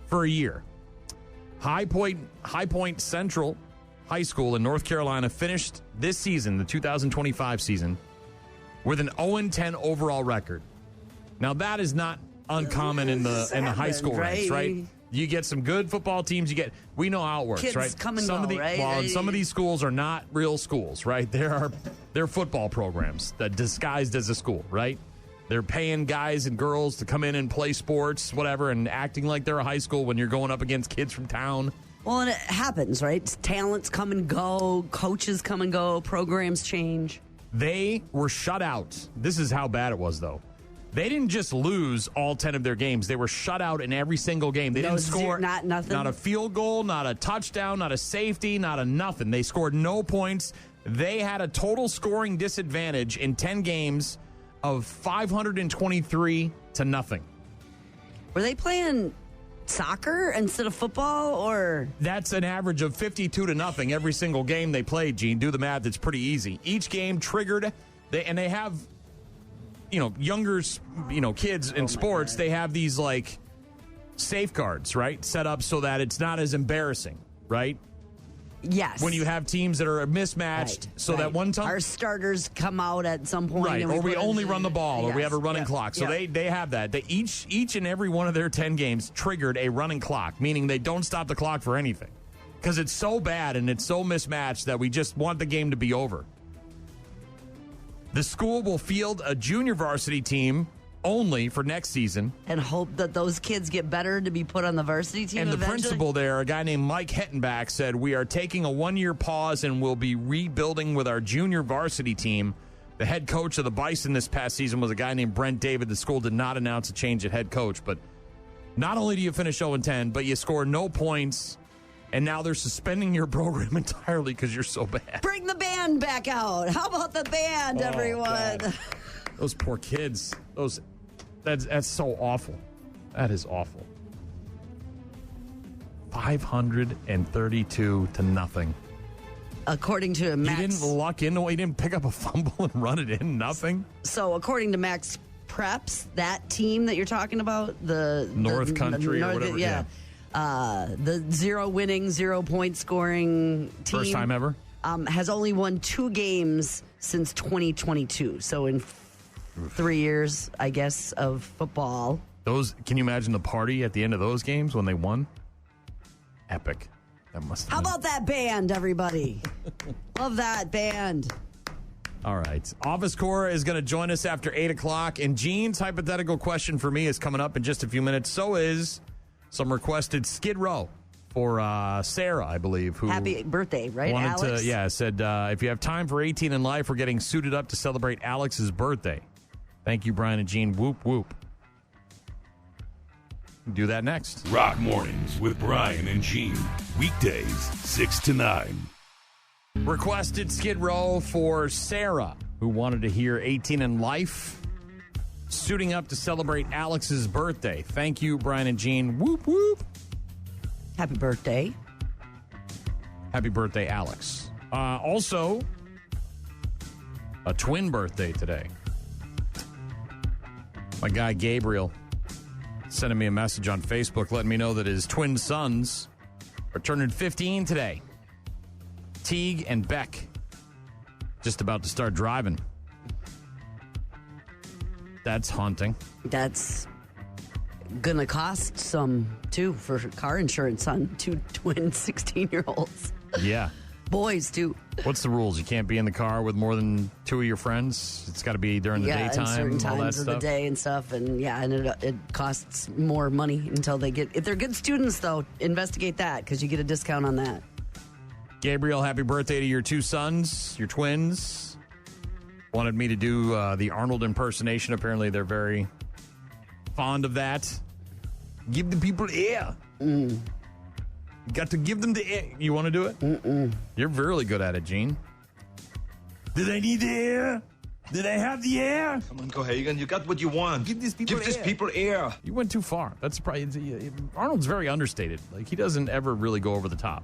For a year. High Point Central High School in North Carolina finished this season, the 2025 season, with an 0-10 overall record. Now that is not uncommon in the high school ranks, right? You get some good football teams. We know how it works, Kids right? come and go, right? Well, some of these schools are not real schools, right? They're football programs that disguised as a school, right? They're paying guys and girls to come in and play sports, whatever, and acting like they're a high school when you're going up against kids from town. Well, and it happens, right? Talents come and go, coaches come and go, programs change. They were shut out. This is how bad it was, though. They didn't just lose all 10 of their games. They were shut out in every single game. They didn't score nothing. Not a field goal, not a touchdown, not a safety, not a nothing. They scored no points. They had a total scoring disadvantage in 10 games of 523 to nothing. Were they playing soccer instead of football, or? That's an average of 52 to nothing every single game they played, Gene. Do the math. It's pretty easy. Each game triggered, and they have, younger, kids in sports. God. They have these, safeguards, right, set up so that it's not as embarrassing, right? Yes. When you have teams that are mismatched, that one time our starters come out at some point, right? Or we only run the ball, or we have a running clock. So they have that. They each and every one of their 10 games triggered a running clock, meaning they don't stop the clock for anything because it's so bad and it's so mismatched that we just want the game to be over. The school will field a junior varsity team only for next season. And hope that those kids get better to be put on the varsity team And the eventually? principal there, a guy named Mike Hettenbach, said, "We are taking a 1-year pause and we'll be rebuilding with our junior varsity team." The head coach of the Bison this past season was a guy named Brent David. The school did not announce a change at head coach. But not only do you finish 0-10, but you score no points, and now they're suspending your program entirely because you're so bad. Bring the band back out. How about the band, everyone? God. Those poor kids. That's so awful. That is awful. 532 to nothing. According to Max. He didn't luck into it. He didn't pick up a fumble and run it in. Nothing. So according to Max Preps, that team that you're talking about, the North Country or whatever. Yeah. The 0 winning, 0 point scoring team. First time ever? Has only won 2 games since 2022. So in 3 years, I guess, of football. Can you imagine the party at the end of those games when they won? Epic. That must. How about that band, everybody? Love that band. All right. Office Corps is going to join us after 8 o'clock. And Gene's hypothetical question for me is coming up in just a few minutes. So is some requested Skid Row for Sarah, I believe. Who Happy birthday, right, Alex? Said, if you have time for 18 in life, we're getting suited up to celebrate Alex's birthday. Thank you, Brian and Gene. Whoop, whoop. Do that next. Rock Mornings with Brian and Gene. Weekdays, 6 to 9. Requested Skid Row for Sarah, who wanted to hear 18 in life, suiting up to celebrate Alex's birthday. Thank you, Brian and Gene. Whoop, whoop. Happy birthday. Happy birthday, Alex. Also, a twin birthday today. My guy Gabriel sending me a message on Facebook letting me know that his twin sons are turning 15 today. Teague and Beck just about to start driving. That's haunting. That's gonna cost some, too, for car insurance on 2 twin 16-year-olds. Yeah. Boys, too. What's the rules? You can't be in the car with more than 2 of your friends? It's got to be during the daytime? Yeah, certain all that times of stuff? the day and stuff. And, it costs more money until they get... If they're good students, though, investigate that, because you get a discount on that. Gabriel, happy birthday to your 2 sons, your twins. Wanted me to do the Arnold impersonation. Apparently, they're very fond of that. Give the people air. You got to give them the air. You want to do it? Mm-mm. You're really good at it, Gene. Do they need the air? Do they have the air? Come on, Cohagen. You got what you want. Give these people these people air. You went too far. That's probably... Arnold's very understated. Like, he doesn't ever really go over the top.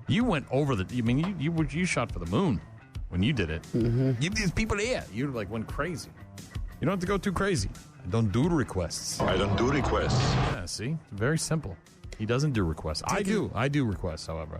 You went over the... I mean, you shot for the moon when you did it. Mm-hmm. Give these people air. You, went crazy. You don't have to go too crazy. I don't do requests. I don't do requests. Yeah, see? It's very simple. He doesn't do requests. I do. I do requests, however.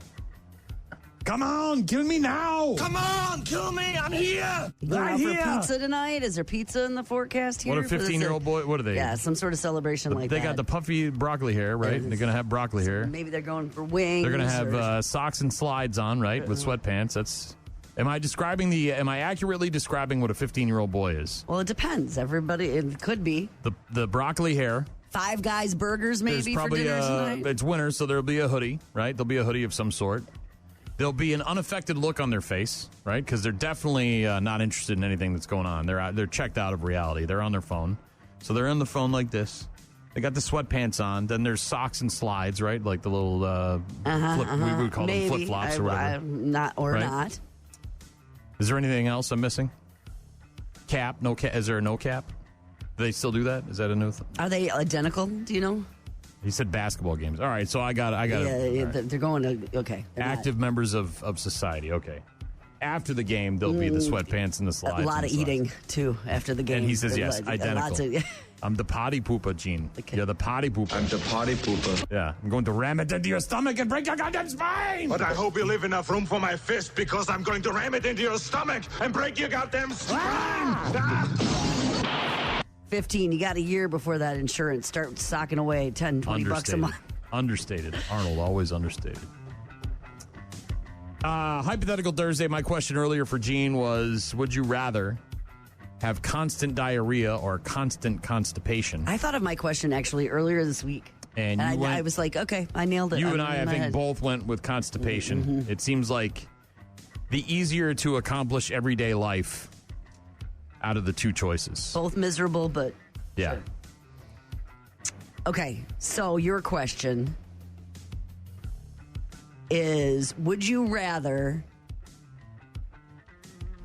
Come on, kill me now. Come on, kill me. I'm here. You going Right out for here. pizza tonight? Is there pizza in the forecast here? What a 15-year-old boy, what are they? Yeah, some sort of celebration like They that. got the puffy broccoli hair, right? They're going to have broccoli hair. Maybe they're going for wings. They're going to have socks and slides on, right, with sweatpants. That's. Am I accurately describing what a 15-year-old boy is? Well, it depends. Everybody, it could be. The broccoli hair. Five Guys burgers maybe There's probably for dinner tonight. It's winter, so there'll be a hoodie, right? There'll be a hoodie of some sort. There'll be an unaffected look on their face, right? Because they're definitely not interested in anything that's going on. They're checked out of reality. They're on their phone. So they're on the phone like this. They got the sweatpants on. Then there's socks and slides, right? Like the little we would call them flip-flops or whatever. Not. Is there anything else I'm missing? Cap? No cap? Is there a no cap? Do they still do that? Is that a new thing? Are they identical? Do you know? He said basketball games. All right, so I got it. Yeah, Right. they're going to, okay. Active members of society, okay. After the game, there'll be the sweatpants and the slides. A lot of and eating, too, after the game. And he says, yes, Lots identical. of- I'm the potty pooper, Gene. Okay. You're the potty pooper. I'm the potty pooper. Yeah, I'm going to ram it into your stomach and break your goddamn spine. But I hope you leave enough room for my fist because I'm going to ram it into your stomach and break your goddamn spine. 15, you got a year before that insurance. Start socking away 10, 20 bucks a month. Understated. Arnold, always understated. Hypothetical Thursday, my question earlier for Gene was, would you rather have constant diarrhea or constant constipation? I thought of my question actually earlier this week. And I was like, okay, I nailed it. You and I I think head. both went with constipation. Mm-hmm. It seems like the easier to accomplish everyday life out of the two choices. Both miserable, but Yeah. sure. Okay, so your question is, would you rather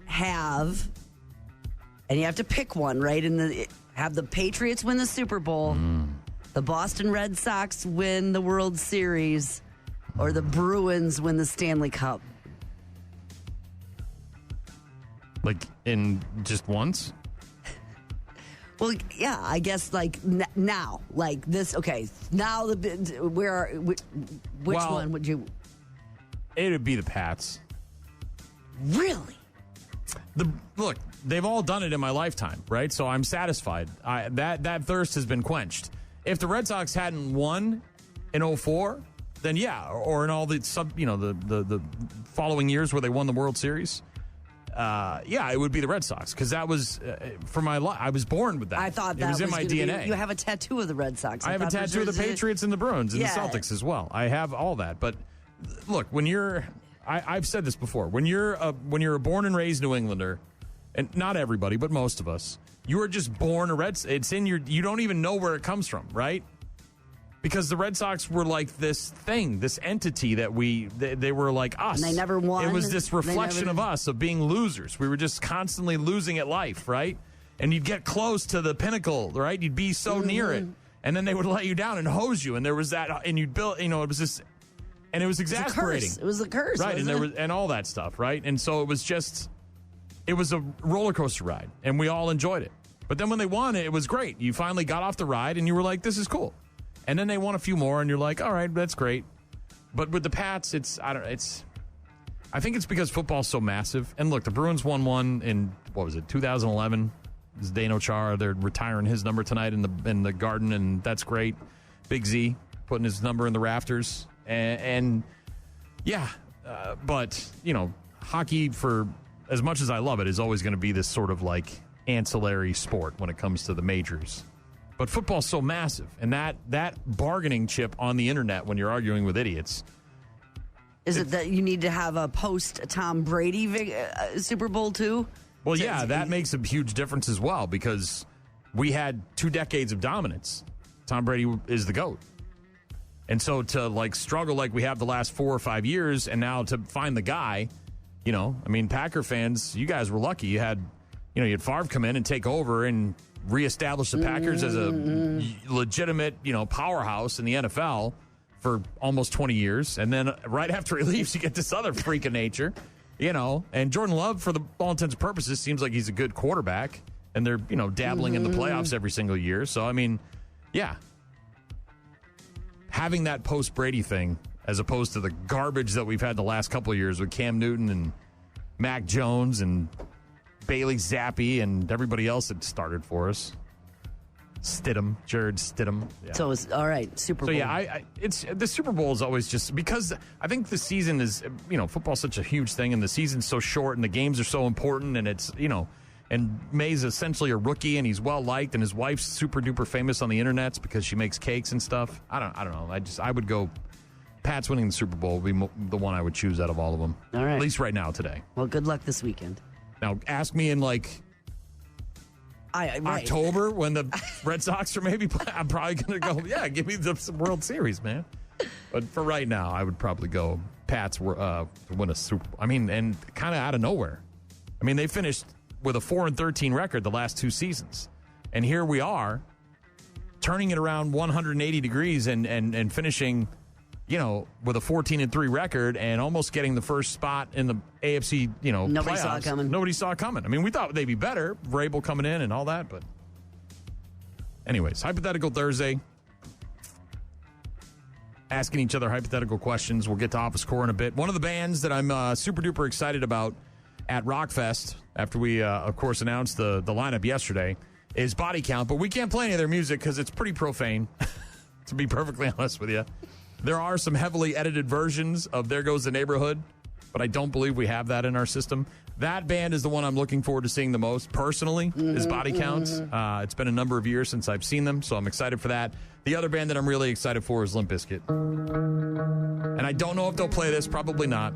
have, and you have to pick one, right? Have the Patriots win the Super Bowl, the Boston Red Sox win the World Series, or the Bruins win the Stanley Cup? Like in just once? Well, yeah, I guess like now, like this. Okay, now which one would you? It would be the Pats. Really? Look, they've all done it in my lifetime, right? So I'm satisfied. That thirst has been quenched. If the Red Sox hadn't won in 2004, then yeah, or in all the the following years where they won the World Series. Yeah, it would be the Red Sox because that was for my life. I was born with that. I thought that it was in my DNA. You have a tattoo of the Red Sox. I have a tattoo of the Patriots and the Bruins and Yeah. the Celtics as well. I have all that. But look, when you're, I've said this before. When you're a born and raised New Englander, and not everybody, but most of us, you are just born a Red. It's in your. You don't even know where it comes from, right? Because the Red Sox were like this thing, this entity that they were like us. And they never won. It was this reflection of us, of being losers. We were just constantly losing at life, right? And you'd get close to the pinnacle, right? You'd be so near it. And then they would let you down and hose you. And there was that, and you'd build, it was this, and it was exasperating. It was a curse. Right, and wasn't it? and all that stuff, right? And so it was a roller coaster ride, and we all enjoyed it. But then when they won, it was great. You finally got off the ride, and you were like, this is cool. And then they won a few more, and you're like, all right, that's great. But with the Pats, I think it's because football's so massive. And look, the Bruins won one in, 2011? Zdeno Chara, they're retiring his number tonight in the Garden, and that's great. Big Z putting his number in the rafters. And yeah, but, hockey, for as much as I love it, is always going to be this sort of like ancillary sport when it comes to the majors. But football's so massive, and that bargaining chip on the internet when you're arguing with idiots. Is it that you need to have a post-Tom Brady Super Bowl too? Well, yeah, that makes a huge difference as well because we had 2 decades of dominance. Tom Brady is the GOAT. And so to struggle like we have the last 4 or 5 years and now to find the guy, Packer fans, you guys were lucky. You had Favre come in and take over and reestablish the Packers as a legitimate, powerhouse in the NFL for almost 20 years. And then right after he leaves, you get this other freak of nature, and Jordan Love, for all intents and purposes, seems like he's a good quarterback. And they're, dabbling in the playoffs every single year. So, yeah. Having that post-Brady thing as opposed to the garbage that we've had the last couple of years with Cam Newton and Mac Jones and Bailey Zappi and everybody else that started for us. Jared Stidham. Yeah. So it's all right. Super Bowl. So yeah, it's the Super Bowl is always just because I think the season is, football's such a huge thing and the season's so short and the games are so important and it's, and May's essentially a rookie and he's well liked and his wife's super duper famous on the internets because she makes cakes and stuff. I don't know. I would go Pats winning the Super Bowl would be the one I would choose out of all of them. All right. At least right now today. Well, good luck this weekend. Now ask me in October when the Red Sox are maybe playing, I'm probably going to go, give me the World Series, man. But for right now, I would probably go Pats to win a Super Bowl. I mean, and kind of out of nowhere. I mean, they finished with a 4-13 record the last 2 seasons. And here we are turning it around 180 degrees and finishing, with a 14-3 record and almost getting the first spot in the AFC, Nobody playoffs. saw it coming. Nobody saw it coming. I mean, we thought they'd be better, Vrabel coming in and all that, but anyways, Hypothetical Thursday. Asking each other hypothetical questions. We'll get to Office Core in a bit. One of the bands that I'm super duper excited about at Rockfest, after we, of course, announced the lineup yesterday, is Body Count, but we can't play any of their music because it's pretty profane, to be perfectly honest with you. There are some heavily edited versions of There Goes the Neighborhood, but I don't believe we have that in our system. That band is the one I'm looking forward to seeing the most personally, is Body Count. It's been a number of years since I've seen them, so I'm excited for that. The other band that I'm really excited for is Limp Bizkit. And I don't know if they'll play this, probably not.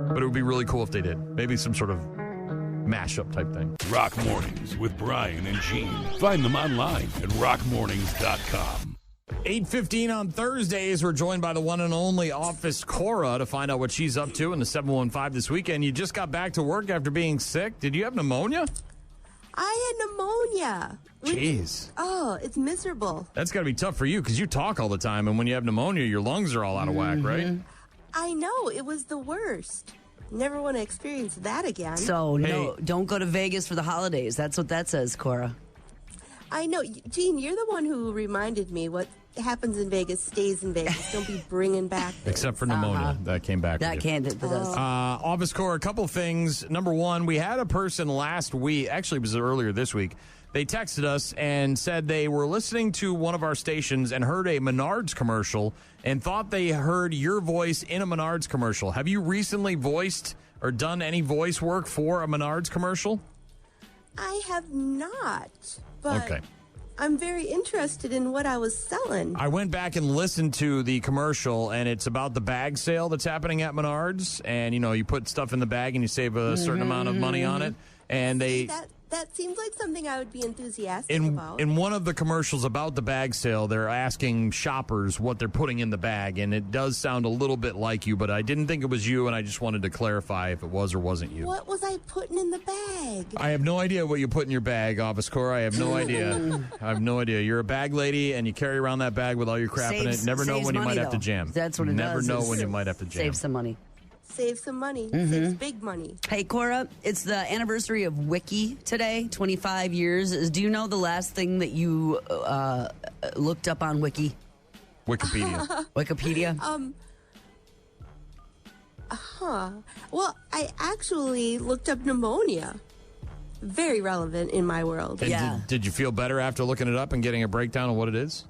But it would be really cool if they did. Maybe some sort of mashup type thing. Rock Mornings with Brian and Gene. Find them online at rockmornings.com. 8:15 on Thursdays, we're joined by the one and only Office Cora to find out what she's up to in the 715 this weekend. You just got back to work after being sick. Did you have pneumonia? I had pneumonia. Jeez. Oh, it's miserable. That's got to be tough for you because you talk all the time, and when you have pneumonia, your lungs are all out of whack, right? I know. It was the worst. Never want to experience that again. So, no, don't go to Vegas for the holidays. That's what that says, Cora. I know. Gene, you're the one who reminded me what happens in Vegas stays in Vegas. Don't be bringing back things. Except for pneumonia. That came back. That does. Office Core, a couple things. Number one, we had a person last week, actually it was earlier this week, they texted us and said they were listening to one of our stations and heard a Menards commercial and thought they heard your voice in a Menards commercial. Have you recently voiced or done any voice work for a Menards commercial? I have not, but okay. I'm very interested in what I was selling. I went back and listened to the commercial, and it's about the bag sale that's happening at Menards. And, you put stuff in the bag and you save a certain amount of money on it. And That seems like something I would be enthusiastic about. In one of the commercials about the bag sale, they're asking shoppers what they're putting in the bag, and it does sound a little bit like you, but I didn't think it was you, and I just wanted to clarify if it was or wasn't you. What was I putting in the bag? I have no idea what you put in your bag, Office Core. I have no idea. I have no idea. You're a bag lady, and you carry around that bag with all your crap in it. Never know when you might have to jam. That's what it Never does. know when you might have to jam. Save some money. Save some money. Saves big money. Hey, Cora, it's the anniversary of Wiki today, 25 years. Do you know the last thing that you looked up on Wiki? Wikipedia. Wikipedia? Well, I actually looked up pneumonia. Very relevant in my world. And did you feel better after looking it up and getting a breakdown of what it is?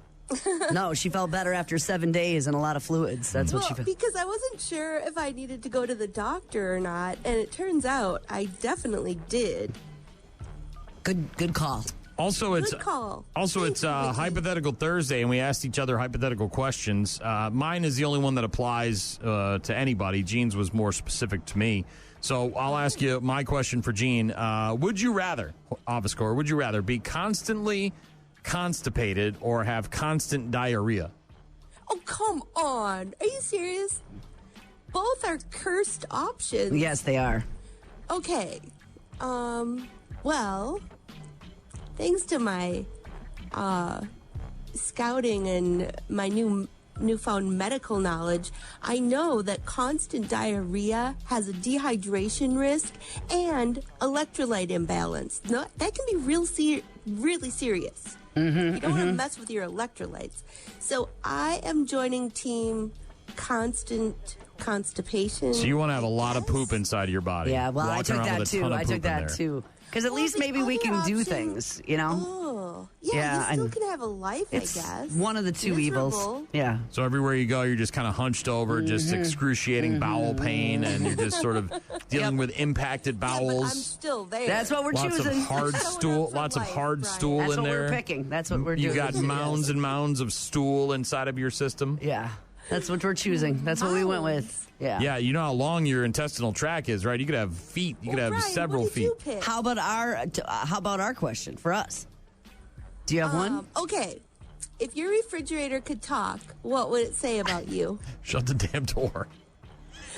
No, she felt better after 7 days and a lot of fluids. That's what she felt. Because I wasn't sure if I needed to go to the doctor or not, and it turns out I definitely did. Good call. Also, it's Hypothetical Thursday, and we asked each other hypothetical questions. Mine is the only one that applies to anybody. Gene's was more specific to me. So I'll ask you my question for Gene. Would you rather, Office Core, would you rather be constantly constipated or have constant diarrhea? Oh, come on. Are you serious? Both are cursed options. Yes, they are. Okay. Well, thanks to my scouting and my newfound medical knowledge, I know that constant diarrhea has a dehydration risk and electrolyte imbalance. No, that can be really serious. You don't want to mess with your electrolytes. So I am joining team constant constipation. So you want to have a lot of poop inside of your body. Yeah, well, I Walking took around that with a too. ton of I poop took that in there. too. Because at least maybe we can do things, you know? Oh, yeah, you still can have a life, it's I guess. one of the two evils. Miserable. Yeah. So everywhere you go, you're just kind of hunched over, just excruciating bowel pain, and you're just sort of dealing with impacted bowels. I'm still there. That's what we're Lots choosing. of hard stool, lots of hard stool That's in what there. we're picking. That's what we're doing. You got mounds and mounds of stool inside of your system. Yeah, that's what we're choosing. That's what we went with. Yeah. Yeah, you know how long your intestinal tract is, right? You could have feet. You could have Brian, several what did you feet. pick? How about our question for us? Do you have one? Okay. If your refrigerator could talk, what would it say about you? Shut the damn door.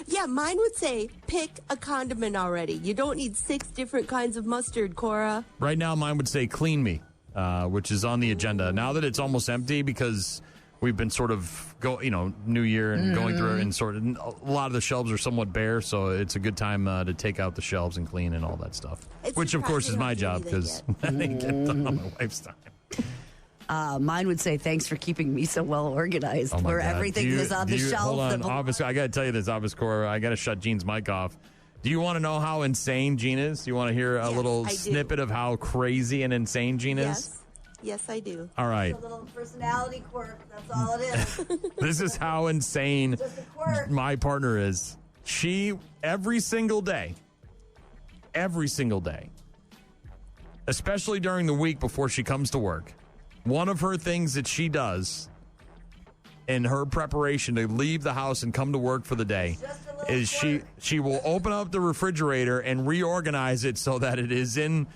Yeah, mine would say, pick a condiment already. You don't need 6 different kinds of mustard, Cora. Right now, mine would say clean me, which is on the agenda. Now that it's almost empty because we've been sort of New Year and going through it, and sort of a lot of the shelves are somewhat bare, so it's a good time to take out the shelves and clean and all that stuff. It's Which of course is my job surprising because that didn't get done on my wife's time. Mine would say, thanks for keeping me so well organized, Oh my where God. everything is on the shelf. Hold on, that Office. I got to tell you this, Office Core. I got to shut Gene's mic off. Do you want to know how insane Gene is? Do you want to hear a little I do. snippet of how crazy and insane Gene is? Yes, I do. All right. It's a little personality quirk. That's all it is. This is how insane my partner is. She, every single day, especially during the week before she comes to work, one of her things that she does in her preparation to leave the house and come to work for the day is she will open up the refrigerator and reorganize it so that it is in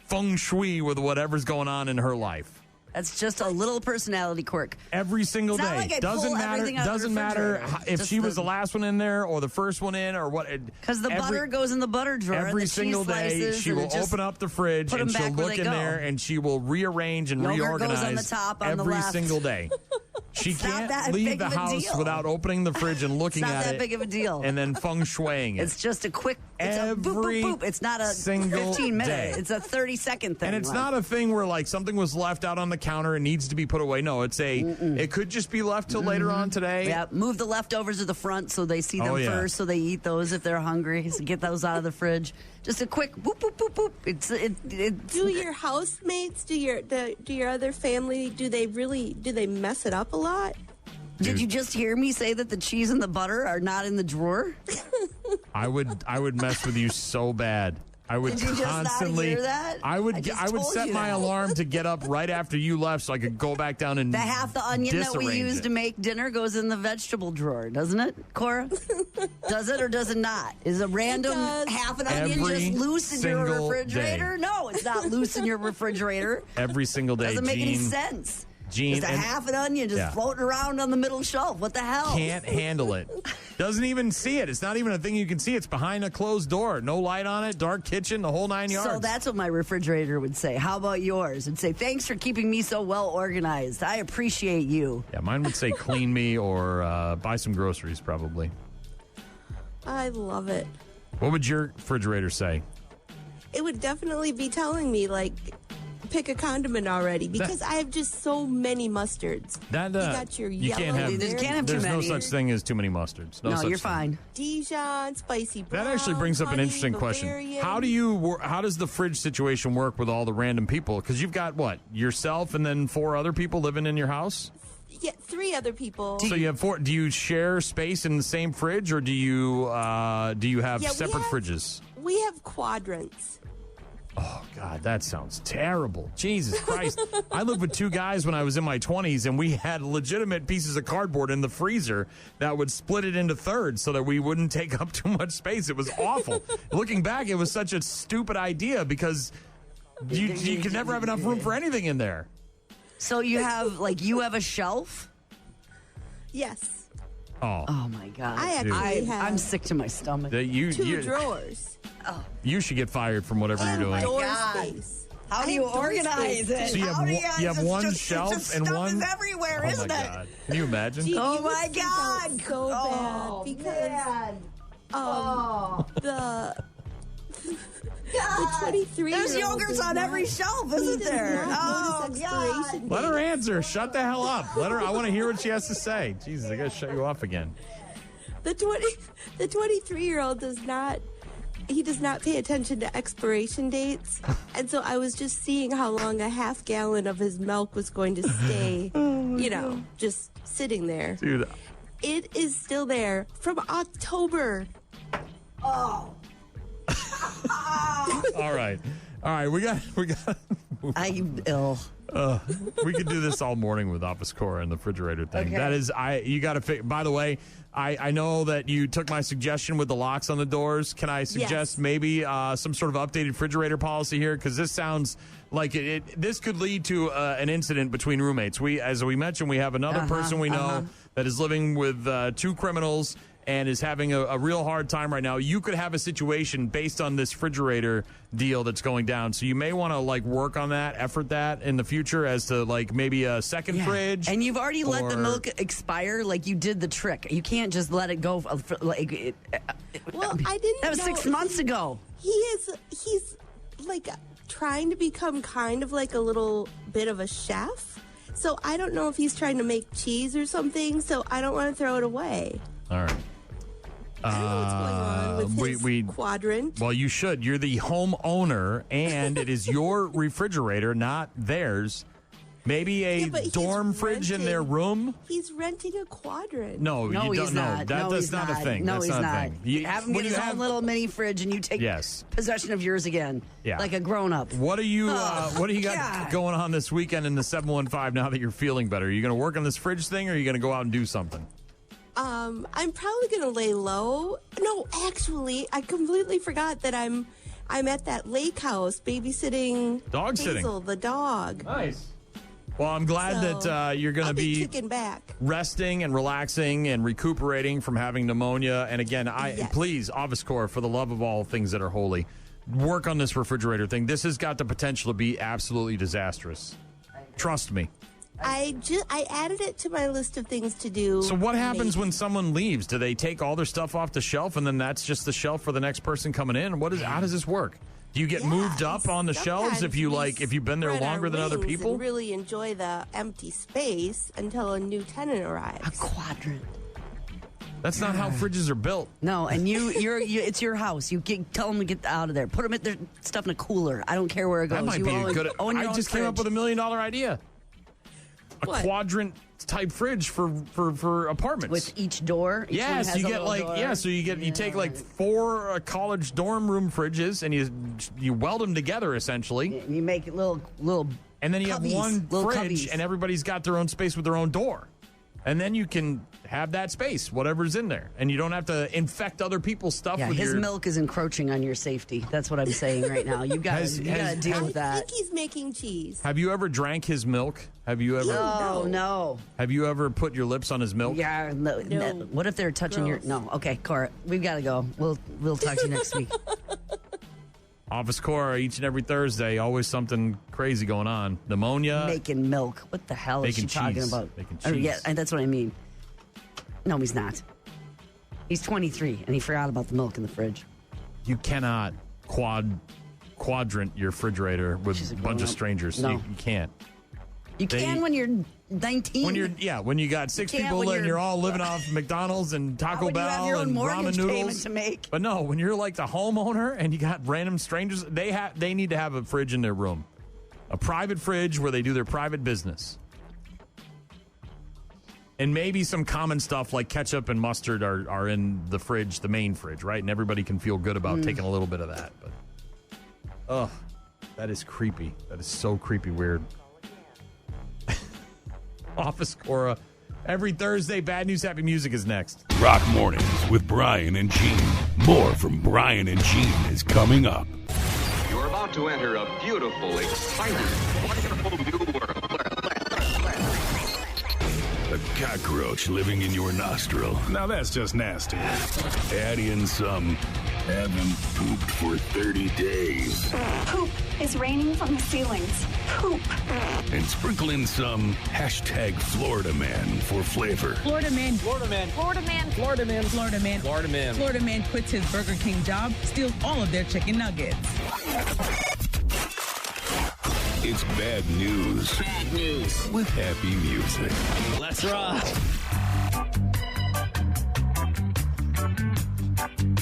feng shui with whatever's going on in her life. That's just a little personality quirk. Every single It's not day. like I Doesn't pull matter. everything out of the Doesn't matter refrigerator. if Just she was the last one in there or the first one in or what. Because the butter goes in the butter drawer. Every and the single cheese day, slices, she and will it just open up the fridge put and 'em she'll back where look they in go. there and she will rearrange and Yogurt reorganize goes on the top, on the every left. single day. She It's not can't that leave big the of a house deal. without opening the fridge and looking It's not at that it big of a deal. and then feng shuiing it. It's just a quick, it's a boop, boop, boop. It's not a single 15-minute. day. It's a 30-second thing. And it's not a thing where like something was left out on the counter and needs to be put away. No, it's it could just be left till later on today. Yeah, move the leftovers to the front so they see them first, so they eat those if they're hungry. So get those out of the fridge. Just a quick boop, boop, boop, boop. It's Do your housemates, do your other family, do they mess it up a lot? Did you just hear me say that the cheese and the butter are not in the drawer? I would mess with you so bad. I would Did you just not constantly. hear that? I would just I would told set you my that. alarm to get up right after you left, so I could go back down and The half the onion that we disarrange use it. to make dinner goes in the vegetable drawer, doesn't it, Cora? Does it or does it not? Is a random half an onion Every just loose in your single refrigerator? day. No, it's not loose in your refrigerator. Every single day. Doesn't make any Gene sense. Gene Just a and- half an onion just Yeah. floating around on the middle shelf. What the hell? Can't handle it. Doesn't even see it. It's not even a thing you can see. It's behind a closed door. No light on it. Dark kitchen. The whole 9 yards. So that's what my refrigerator would say. How about yours? It'd say, thanks for keeping me so well organized. I appreciate you. Yeah, mine would say clean me or buy some groceries probably. I love it. What would your refrigerator say? It would definitely be telling me, like, pick a condiment already, because I have just so many mustards. That you got your you yellow. can't have. there. There's no such thing as too many mustards. No, such you're thing. fine. Dijon, spicy brown, That actually brings up an honey, interesting question. Bavarian. How does the fridge situation work with all the random people? Because you've got what, yourself and then 4 other people living in your house. Yeah, 3 other people. So you have 4. Do you share space in the same fridge, or do you have Yeah, we separate have- fridges? We have quadrants. Oh, God, that sounds terrible. Jesus Christ. I lived with 2 guys when I was in my 20s, and we had legitimate pieces of cardboard in the freezer that would split it into thirds so that we wouldn't take up too much space. It was awful. Looking back, it was such a stupid idea because you could never have enough room for anything in there. So you have a shelf? Yes. Oh, my God. I actually have I'm sick to my stomach. 2 drawers. You should get fired from whatever you're doing. Door God. space. How do you organize it? So you How do you have one just shelf and stuff one. is everywhere, Oh isn't my it? God! Can you imagine? Gee, Oh you my would freak God. out so Oh, bad because man. the 23-year-old. There's yogurts on every shelf, isn't there? Oh, God. Let her answer. Shut the hell up. Let her. I want to hear what she has to say. Jesus, I got to shut you off again. The 23-year-old does not pay attention to expiration dates. And so I was just seeing how long a half gallon of his milk was going to stay, just sitting there. Dude. It is still there from October. Oh. All right. We got. I'm ill. We could do this all morning with Office Core and the refrigerator thing. Okay. That is, you got to. By the way, I know that you took my suggestion with the locks on the doors. Can I suggest maybe some sort of updated refrigerator policy here? Because this sounds like this could lead to an incident between roommates. As we mentioned, we have another person we know that is living with 2 criminals and is having a real hard time right now. You could have a situation based on this refrigerator deal that's going down. So you may want to work on that, effort that in the future as to maybe a second fridge. And you've already let the milk expire. You did the trick. You can't just let it go. Well, I didn't. That was 6 months ago. He's trying to become kind of like a little bit of a chef. So I don't know if he's trying to make cheese or something. So I don't want to throw it away. All right. I don't know what's going on with his quadrant. Well, you should. You're the homeowner, and it is your refrigerator, not theirs. Maybe a dorm fridge in their room? He's renting a quadrant. No, you don't. He's not. That's not a thing. No, that's he's not not. a thing. You have him get his own little mini fridge, and you take possession of yours again, like a grown-up. What do you got going on this weekend in the 715 now that you're feeling better? Are you going to work on this fridge thing, or are you going to go out and do something? I'm probably going to lay low. No, actually, I completely forgot that I'm at that lake house babysitting Hazel, the dog. Nice. Well, I'm glad that you're going to be kicking back, resting and relaxing and recuperating from having pneumonia. And again, please, Office Core, for the love of all things that are holy, work on this refrigerator thing. This has got the potential to be absolutely disastrous. Trust me. I added it to my list of things to do. So what happens when someone leaves? Do they take all their stuff off the shelf and then that's just the shelf for the next person coming in? How does this work? Do you get moved up on the shelves if you've been there longer than other people? And really enjoy the empty space until a new tenant arrives. A quadrant. That's not how fridges are built. No, and it's your house. You tell them to get out of there. Put their stuff in a cooler. I don't care where it goes. That might be a good. I just came up with $1 million idea. A quadrant type fridge for apartments with each door. Yes, you get so you take 4 college dorm room fridges and you weld them together essentially. And you make little and then you cubbies, have one fridge cubbies. And everybody's got their own space with their own door. And then you can have that space, whatever's in there. And you don't have to infect other people's stuff with his milk is encroaching on your safety. That's what I'm saying right now. You got to deal with that. I think he's making cheese. Have you ever drank his milk? Have you ever? No. Have you ever put your lips on his milk? Yeah. No. What if they're touching your? No. Okay, Cora, we've got to go. We'll talk to you next week. Office Core each and every Thursday. Always something crazy going on. Pneumonia. Making milk. What the hell is she talking about? Making cheese. Yeah, and that's what I mean. No, he's not. He's 23, and he forgot about the milk in the fridge. You cannot quadrant your refrigerator with a bunch of strangers. No. You can't. You can when you're 19. When you got 6 people and you're all living off McDonald's and Taco Bell and ramen noodles. To make. But no, when you're like the homeowner and you got random strangers, they need to have a fridge in their room, a private fridge where they do their private business, and maybe some common stuff like ketchup and mustard are in the fridge, the main fridge, right? And everybody can feel good about taking a little bit of that. But that is creepy. That is so creepy weird. Office Cora. Every Thursday, Bad News, Happy Music is next. Rock Mornings with Brian and Gene. More from Brian and Gene is coming up. You're about to enter a beautiful, exciting, wonderful new world. A cockroach living in your nostril. Now that's just nasty. Add in some haven't pooped for 30 days. Poop is raining from the ceilings. Poop. And sprinkle in some #Florida Man for flavor. Florida Man. Florida Man. Florida Man. Florida Man. Florida Man. Florida Man quits his Burger King job, steals all of their chicken nuggets. It's bad news. Bad news. With happy music. Let's rock.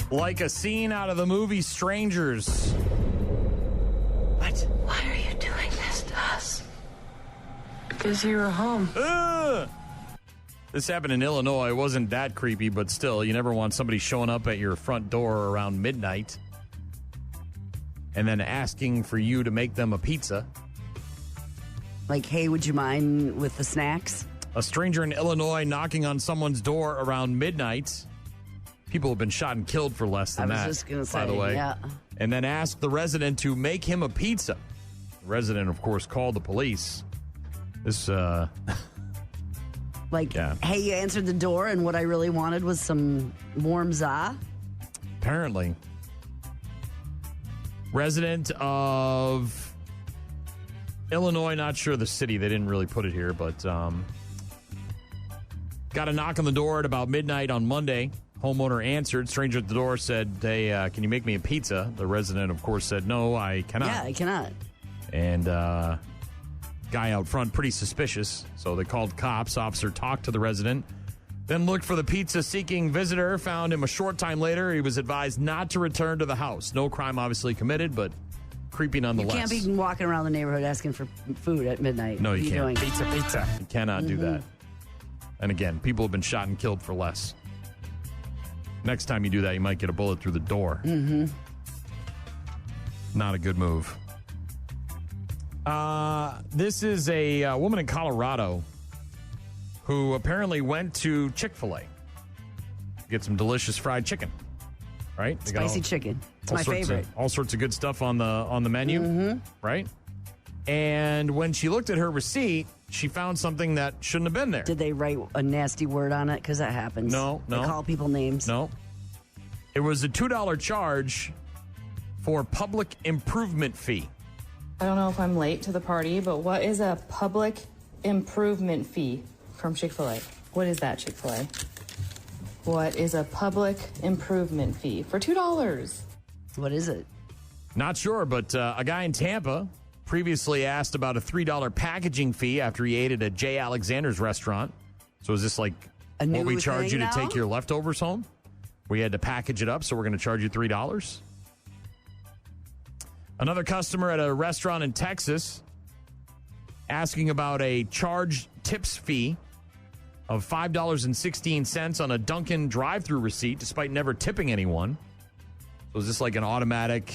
Like a scene out of the movie Strangers. What? Why are you doing this to us? Because you were home. This happened in Illinois. It wasn't that creepy, but still, you never want somebody showing up at your front door around midnight and then asking for you to make them a pizza. Like, hey, would you mind with the snacks? A stranger in Illinois knocking on someone's door around midnight. People have been shot and killed for less than that, I was just going to say, by the way. yeah. And then asked the resident to make him a pizza. The resident, of course, called the police. This, Like, hey, you answered the door, and what I really wanted was some warm za. Apparently. Resident of Illinois, not sure the city. They didn't really put it here, but got a knock on the door at about midnight on Monday. Homeowner answered. Stranger at the door said, hey, can you make me a pizza? The resident, of course, said, no, I cannot. Yeah, I cannot. And guy out front, pretty suspicious. So they called cops. Officer talked to the resident, then looked for the pizza-seeking visitor, found him a short time later. He was advised not to return to the house. No crime obviously committed, but creepy nonetheless. You can't be walking around the neighborhood asking for food at midnight. No, you can't. Pizza. You cannot do that. And again, people have been shot and killed for less. Next time you do that, you might get a bullet through the door. Not a good move. This is a woman in Colorado who apparently went to Chick-fil-A to get some delicious fried chicken. Right? They got Spicy chicken. It's my favorite. All sorts of good stuff on the menu. Right? And when she looked at her receipt, she found something that shouldn't have been there. Did they write a nasty word on it? Because that happens. No. They call people names. No. It was a $2 charge for public improvement fee. I don't know if I'm late to the party, but what is a public improvement fee from Chick-fil-A? What is that, Chick-fil-A? What is a public improvement fee for $2? What is it? Not sure, but a guy in Tampa previously asked about a $3 packaging fee after he ate at a J. Alexander's restaurant. So is this like what we charge you to take your leftovers home? We had to package it up, so we're going to charge you $3. Another customer at a restaurant in Texas asking about a charged tips fee of $5.16 on a Dunkin' drive-thru receipt despite never tipping anyone. So is this like an automatic,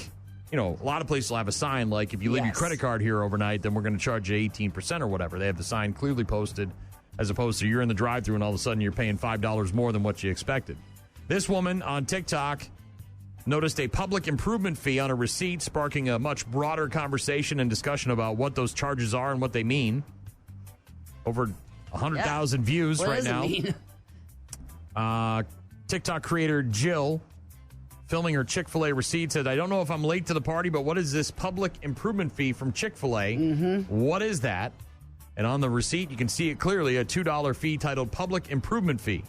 a lot of places will have a sign like if you leave your credit card here overnight, then we're going to charge you 18% or whatever. They have the sign clearly posted as opposed to you're in the drive-thru and all of a sudden you're paying $5 more than what you expected. This woman on TikTok noticed a public improvement fee on a receipt, sparking a much broader conversation and discussion about what those charges are and what they mean. Over 100,000 views what right does now. It mean? TikTok creator Jill, filming her Chick-fil-A receipt, said, I don't know if I'm late to the party, but what is this public improvement fee from Chick-fil-A? What is that? And on the receipt, you can see it clearly, a $2 fee titled Public Improvement Fee.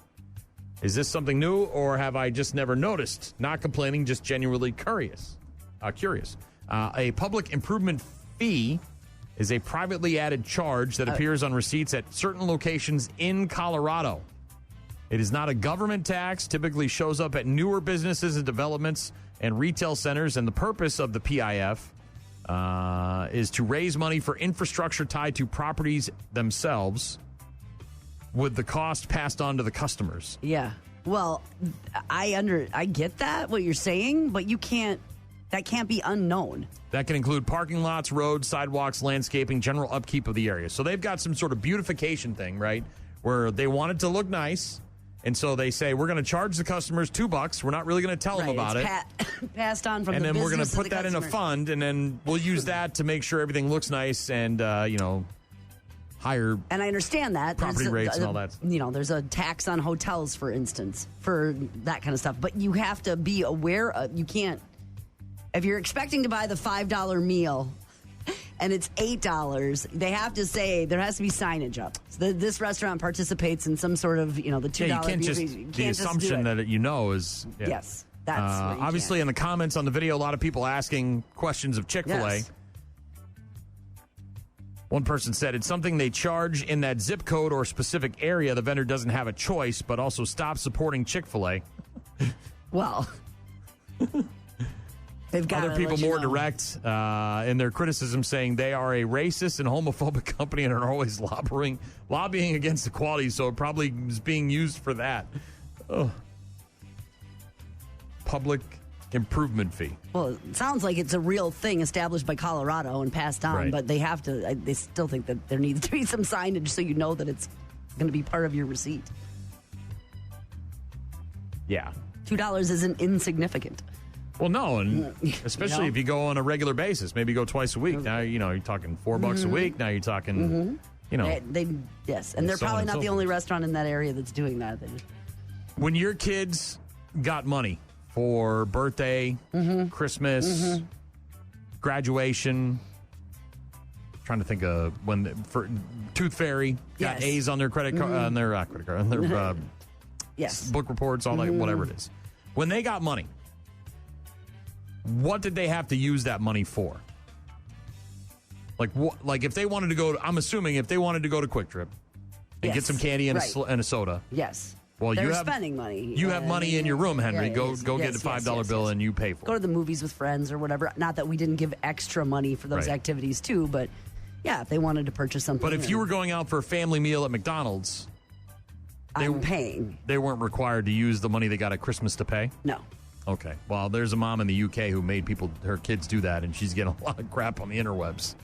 Is this something new, or have I just never noticed? Not complaining, just genuinely curious. A public improvement fee is a privately added charge that appears on receipts at certain locations in Colorado. It is not a government tax, typically shows up at newer businesses and developments and retail centers, and the purpose of the PIF is to raise money for infrastructure tied to properties themselves, with the cost passed on to the customers. Yeah. Well, I get that, what you're saying, but that can't be unknown. That can include parking lots, roads, sidewalks, landscaping, general upkeep of the area. So they've got some sort of beautification thing, right, where they want it to look nice. And so they say, we're going to charge the customers $2. We're not really going to tell them about it. Passed on from and the business. And then we're going to put the that in a fund, and then we'll use that to make sure everything looks nice and, higher. And I understand that. Property rates and all that. There's a tax on hotels, for instance, for that kind of stuff. But you have to be aware of, you can't, if you're expecting to buy the $5 meal and it's $8, they have to say, there has to be signage up. So this restaurant participates in some sort of, the $2. Yeah, you can't just, the assumption that is. Yeah. Yes. That's obviously in the comments on the video, a lot of people asking questions of Chick-fil-A. Yes. One person said it's something they charge in that zip code or specific area. The vendor doesn't have a choice, but also stop supporting Chick-fil-A. Well, they've got other people more direct in their criticism, saying they are a racist and homophobic company and are always lobbying against equality, so it probably is being used for that. Oh. Public improvement fee. Well, it sounds like it's a real thing established by Colorado and passed on, but they have to. They still think that there needs to be some signage so you know that it's going to be part of your receipt. Yeah. $2 isn't insignificant. Well, no, and especially if you go on a regular basis, maybe go twice a week. Now, you're talking $4 a week. Now you're talking, Yes, and they're probably not the only restaurant in that area that's doing that. When your kids got money for birthday, Christmas, graduation, trying to think of for Tooth Fairy got A's on their credit card, on their credit card, on their book reports, all that, whatever it is. When they got money, what did they have to use that money for? Like if they wanted to go, I'm assuming if they wanted to go to Quick Trip and get some candy and a soda. Yes. Well, they're spending money. You have money in your room, Henry. Go get a $5 bill and you pay for it. Go to the movies with friends or whatever. Not that we didn't give extra money for those activities too, but yeah, if they wanted to purchase something. But if you were going out for a family meal at McDonald's, I'm paying. They weren't required to use the money they got at Christmas to pay? No. Okay. Well, there's a mom in the UK who made her kids do that, and she's getting a lot of crap on the interwebs.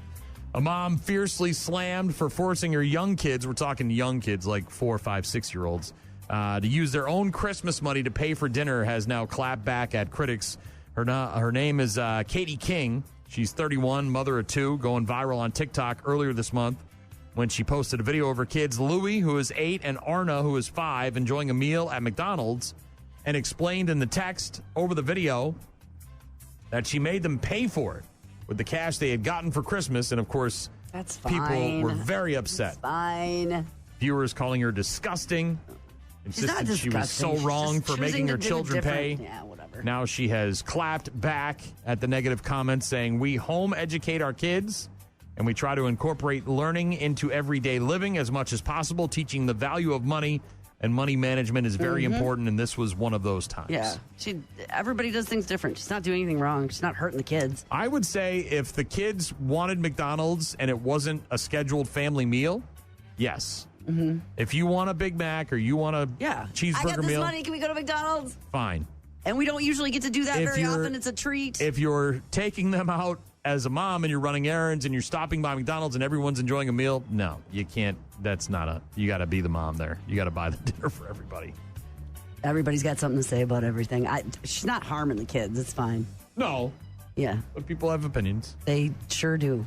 A mom fiercely slammed for forcing her young kids, we're talking young kids like 4, 5, 6-year-olds, to use their own Christmas money to pay for dinner has now clapped back at critics. Her name is Katie King. She's 31, mother of 2, going viral on TikTok earlier this month when she posted a video of her kids, Louie, who is 8, and Arna, who is 5, enjoying a meal at McDonald's, and explained in the text over the video that she made them pay for it with the cash they had gotten for Christmas. And, of course, that's fine. People were very upset. That's fine. Viewers calling her disgusting. Insisted she was so wrong for making her children pay. Yeah, whatever. Now she has clapped back at the negative comments, saying, "We home educate our kids, and we try to incorporate learning into everyday living as much as possible, teaching the value of money, and money management is very important, and this was one of those times." Yeah. Everybody does things different. She's not doing anything wrong. She's not hurting the kids. I would say if the kids wanted McDonald's and it wasn't a scheduled family meal, yes. Mm-hmm. If you want a Big Mac or you want a cheeseburger I got this meal, money. Can we go to McDonald's? Fine. And we don't usually get to do that very often. It's a treat. If you're taking them out as a mom and you're running errands and you're stopping by McDonald's and everyone's enjoying a meal, no, you can't. That's not you got to be the mom there. You got to buy the dinner for everybody. Everybody's got something to say about everything. She's not harming the kids. It's fine. No. Yeah. But people have opinions. They sure do.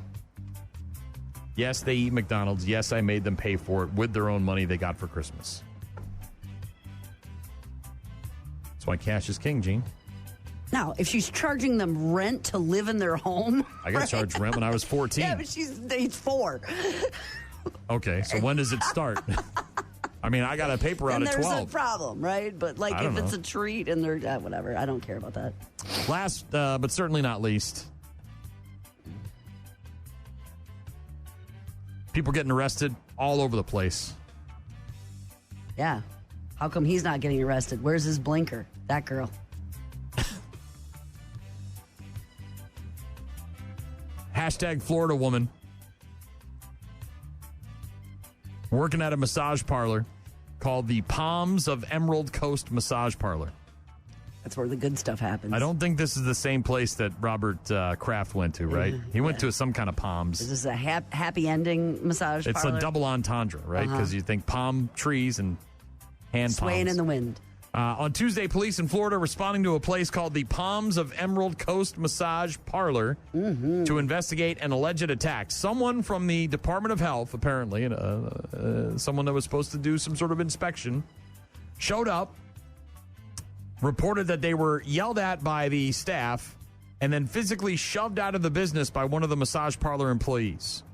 Yes, they eat McDonald's. Yes, I made them pay for it with their own money they got for Christmas. That's why cash is king, Gene. Now, if she's charging them rent to live in their home. I got charged rent when I was 14. Yeah, but she's 4. Okay, so when does it start? I mean, I got a paper out at 12. There's a problem, right? But if it's a treat and they're whatever, I don't care about that. Last, but certainly not least, people getting arrested all over the place. Yeah. How come he's not getting arrested? Where's his blinker? That girl. Hashtag Florida woman. Working at a massage parlor called the Palms of Emerald Coast Massage Parlor. That's where the good stuff happens. I don't think this is the same place that Robert Kraft went to, right? He went to some kind of Palms. Is this a happy ending massage parlor? It's a double entendre, right? Because you think palm trees and hand swaying palms. in the wind. On Tuesday, police in Florida responding to a place called the Palms of Emerald Coast Massage Parlor to investigate an alleged attack. Someone from the Department of Health, apparently, someone that was supposed to do some sort of inspection, showed up, reported that they were yelled at by the staff, and then physically shoved out of the business by one of the massage parlor employees.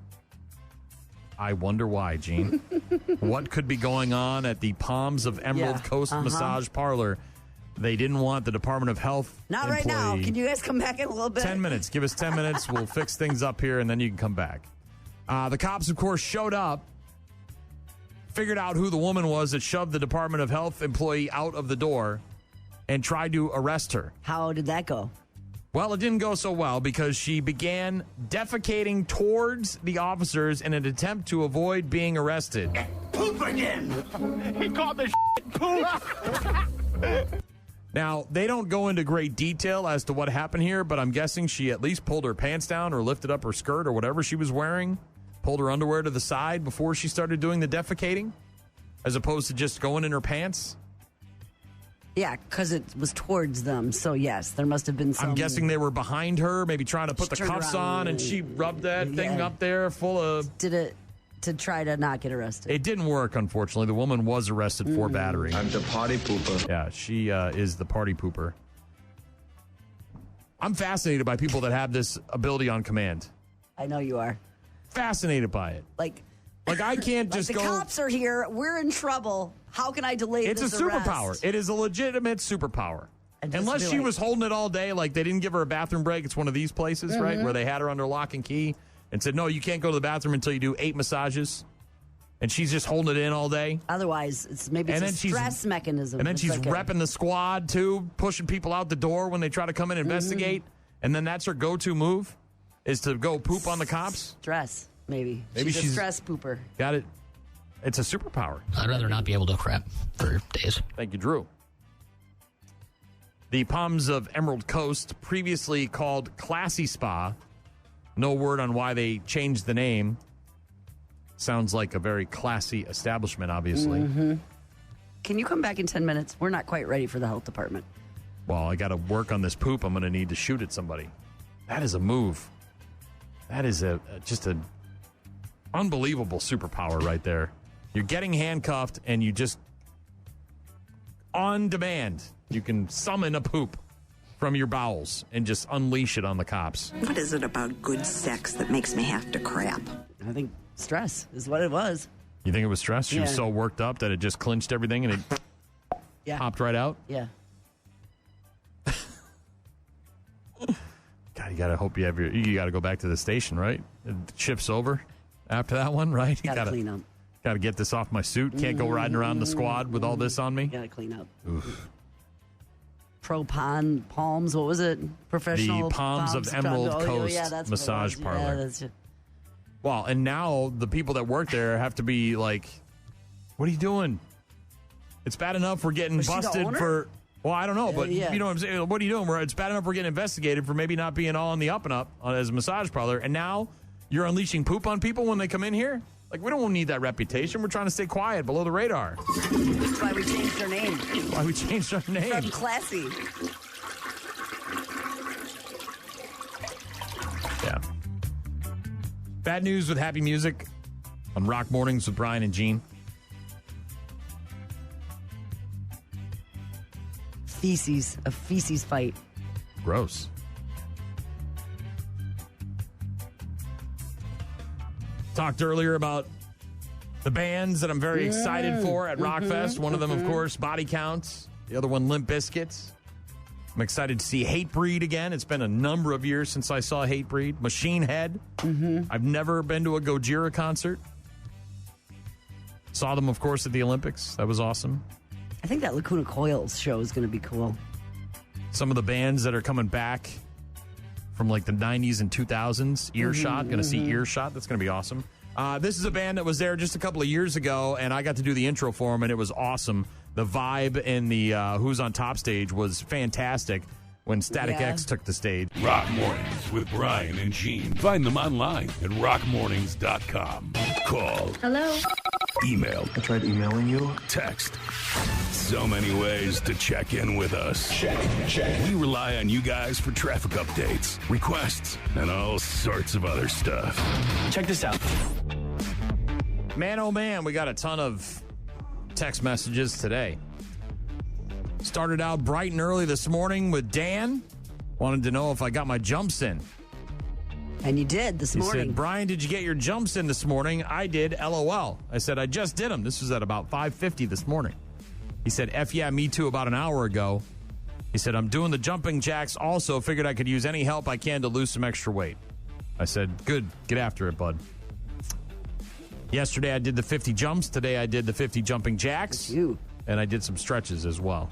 I wonder why, Gene. What could be going on at the Palms of Emerald Coast Massage Parlor? They didn't want the Department of Health Not right now. Can you guys come back in a little bit? 10 minutes. Give us 10 minutes. We'll fix things up here, and then you can come back. The cops, of course, showed up, figured out who the woman was that shoved the Department of Health employee out of the door, and tried to arrest her. How did that go? Well, it didn't go so well because she began defecating towards the officers in an attempt to avoid being arrested. Poop again! He called the poop. Now, they don't go into great detail as to what happened here, but I'm guessing she at least pulled her pants down or lifted up her skirt or whatever she was wearing, pulled her underwear to the side before she started doing the defecating, as opposed to just going in her pants. Yeah, because it was towards them. So, yes, there must have been some... I'm guessing they were behind her, maybe trying to put the cuffs on, and she rubbed that thing up there full of... Did it to try to not get arrested. It didn't work, unfortunately. The woman was arrested for battery. I'm the party pooper. Yeah, she is the party pooper. I'm fascinated by people that have this ability on command. I know you are. Fascinated by it. Like I can't just the go... The cops are here. We're in trouble. How can I delay this arrest? It's a superpower. It is a legitimate superpower. Unless she was holding it all day, like they didn't give her a bathroom break. It's one of these places, right, where they had her under lock and key and said, no, you can't go to the bathroom until you do 8 massages. And she's just holding it in all day. Otherwise, it's a stress mechanism. And then she's repping the squad, too, pushing people out the door when they try to come in and investigate. And then that's her go-to move, is to go poop on the cops. Stress, maybe. Maybe she's a stress pooper. Got it. It's a superpower. I'd rather not be able to crap for days. Thank you, Drew. The Palms of Emerald Coast, previously called Classy Spa. No word on why they changed the name. Sounds like a very classy establishment, obviously. Can you come back in 10 minutes? We're not quite ready for the health department. Well, I got to work on this poop. I'm going to need to shoot at somebody. That is a move. That is just an unbelievable superpower right there. You're getting handcuffed and you just, on demand, you can summon a poop from your bowels and just unleash it on the cops. What is it about good sex that makes me have to crap? I think stress is what it was. You think it was stress? She was so worked up that it just clinched everything and it popped right out? Yeah. God, you got to hope you got to go back to the station, right? The shift's over after that one, right? Got to clean up. Got to get this off my suit. Can't go riding around the squad with all this on me. Got to clean up. Oof. Palms, what was it? Professional The Palms of Emerald Coast massage parlor. Well, and now the people that work there have to be like, what are you doing? It's bad enough we're getting busted for... Well, I don't know, but you know what I'm saying? What are you doing? It's bad enough we're getting investigated for maybe not being all on the up and up as a massage parlor, and now you're unleashing poop on people when they come in here? Like, we don't need that reputation. We're trying to stay quiet, below the radar. That's why we changed our name. From classy. Yeah. Bad news with happy music on Rock Mornings with Brian and Gene. A feces fight. Gross. Talked earlier about the bands that I'm very excited for at Rockfest. One of them, of course, Body Counts. The other one, Limp Bizkit. I'm excited to see Hatebreed again. It's been a number of years since I saw Hatebreed. Machine Head. I've never been to a Gojira concert. Saw them, of course, at the Olympics. That was awesome. I think that Lacuna Coils show is going to be cool. Some of the bands that are coming back from like the 90s and 2000s. Earshot. Going to see Earshot. That's going to be awesome. This is a band that was there just a couple of years ago, and I got to do the intro for them, and it was awesome. The vibe in the Who's on Top stage was fantastic when Static X took the stage. Rock Mornings with Brian and Gene. Find them online at rockmornings.com. Call. Hello. Email. I tried emailing you. Text. So many ways to check in with us. Check. We rely on you guys for traffic updates, requests, and all sorts of other stuff. Check this out. Man, oh man, we got a ton of text messages today. Started out bright and early this morning with Dan. Wanted to know if I got my jumps in. And you did this morning. He said, Brian, did you get your jumps in this morning? I did, LOL. I said, I just did them. This was at about 5:50 this morning. He said, F yeah, me too, about an hour ago. He said, I'm doing the jumping jacks also. Figured I could use any help I can to lose some extra weight. I said, good. Get after it, bud. Yesterday I did the 50 jumps. Today I did the 50 jumping jacks. And I did some stretches as well.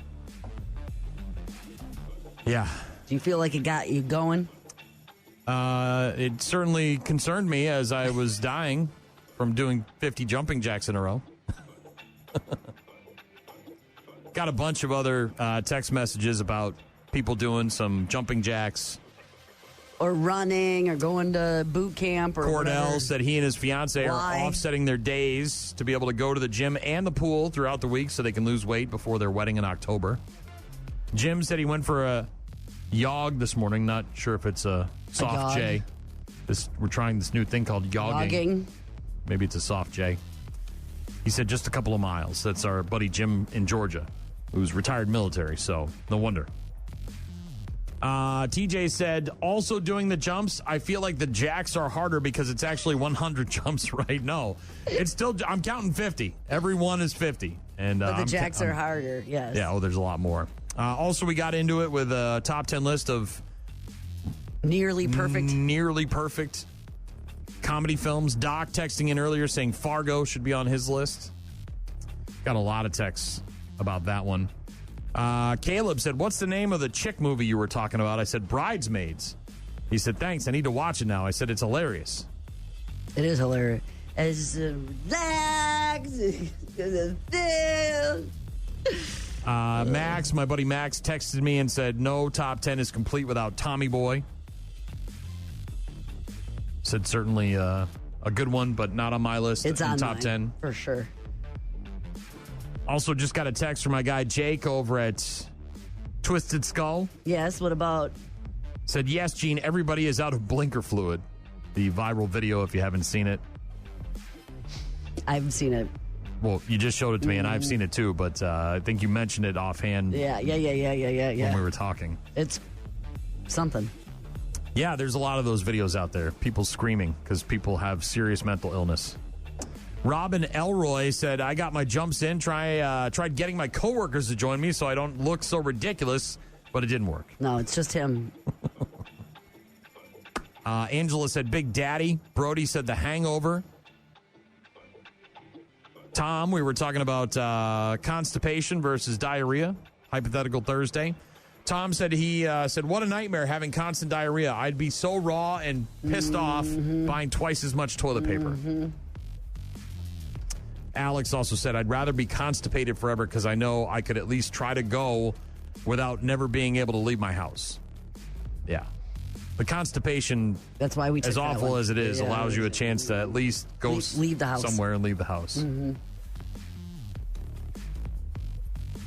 Yeah. Do you feel like it got you going? It certainly concerned me as I was dying from doing 50 jumping jacks in a row. Got a bunch of other text messages about people doing some jumping jacks. Or running or going to boot camp or Cordell whatever. said he and his fiance are offsetting their days to be able to go to the gym and the pool throughout the week so they can lose weight before their wedding in October. Jim said he went for a jog this morning. Not sure if it's a soft J. We're trying this new thing called jogging. Maybe it's a soft J. He said just a couple of miles. That's our buddy Jim in Georgia, who's retired military, so no wonder. TJ said, also doing the jumps, I feel like the jacks are harder because it's actually 100 jumps, right? No. It's still, I'm counting 50. Every one is 50. And but the jacks are harder, yes. Yeah, there's a lot more. Also, we got into it with a top 10 list of nearly perfect comedy films. Doc texting in earlier saying Fargo should be on his list. Got a lot of texts about that one. Caleb said, what's the name of the chick movie you were talking about? I said, Bridesmaids. He said, thanks, I need to watch it now. I said, it's hilarious. It is hilarious. Max, my buddy Max, texted me and said, no top 10 is complete without Tommy Boy. Said certainly a good one, but not on my list. It's on top mine, 10. for sure. Also, just got a text from my guy Jake over at Twisted Skull. Yes, what about? Said, yes, Gene, everybody is out of blinker fluid. The viral video, if you haven't seen it. I haven't seen it. Well, you just showed it to me, and I've seen it too, but I think you mentioned it offhand. Yeah. When we were talking. It's something. Yeah, there's a lot of those videos out there. People screaming because people have serious mental illness. Robin Elroy said, I got my jumps in. Tried getting my coworkers to join me so I don't look so ridiculous, but it didn't work. No, it's just him. Angela said, Big Daddy. Brody said, The Hangover. Tom, we were talking about constipation versus diarrhea. Hypothetical Thursday. Tom said what a nightmare having constant diarrhea. I'd be so raw and pissed off buying twice as much toilet paper. Alex also said, I'd rather be constipated forever because I know I could at least try to go without never being able to leave my house. Yeah. The constipation, that's why we took as awful one. as it is, allows you a chance to at least go leave the house somewhere and leave the house.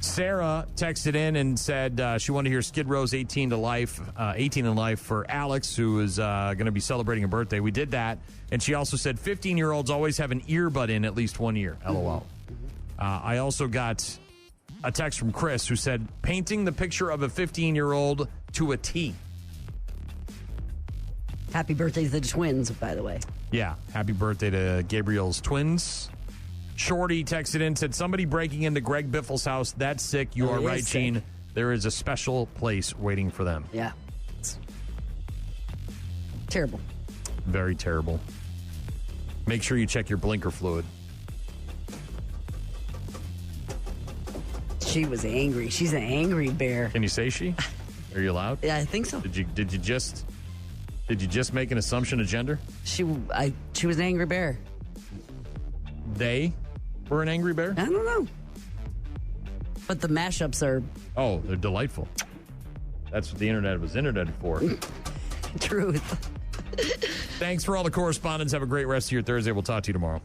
Sarah texted in and said she wanted to hear Skid Row's 18 in Life for Alex, who is going to be celebrating a birthday. We did that. And she also said 15-year-olds always have an earbud in at least 1 year. LOL. I also got a text from Chris who said, painting the picture of a 15-year-old to a T. Happy birthday to the twins, by the way. Yeah. Happy birthday to Gabriel's twins. Shorty texted in, said, somebody breaking into Greg Biffle's house. That's sick. You are right, Gene. There is a special place waiting for them. Yeah. It's terrible. Very terrible. Make sure you check your blinker fluid. She was angry. She's an angry bear. Can you say she? Are you allowed? Yeah, I think so. Did you just make an assumption of gender? She was an angry bear. They were an angry bear? I don't know. But the mashups are... Oh, they're delightful. That's what the internet was for. Truth. Thanks for all the correspondence. Have a great rest of your Thursday. We'll talk to you tomorrow.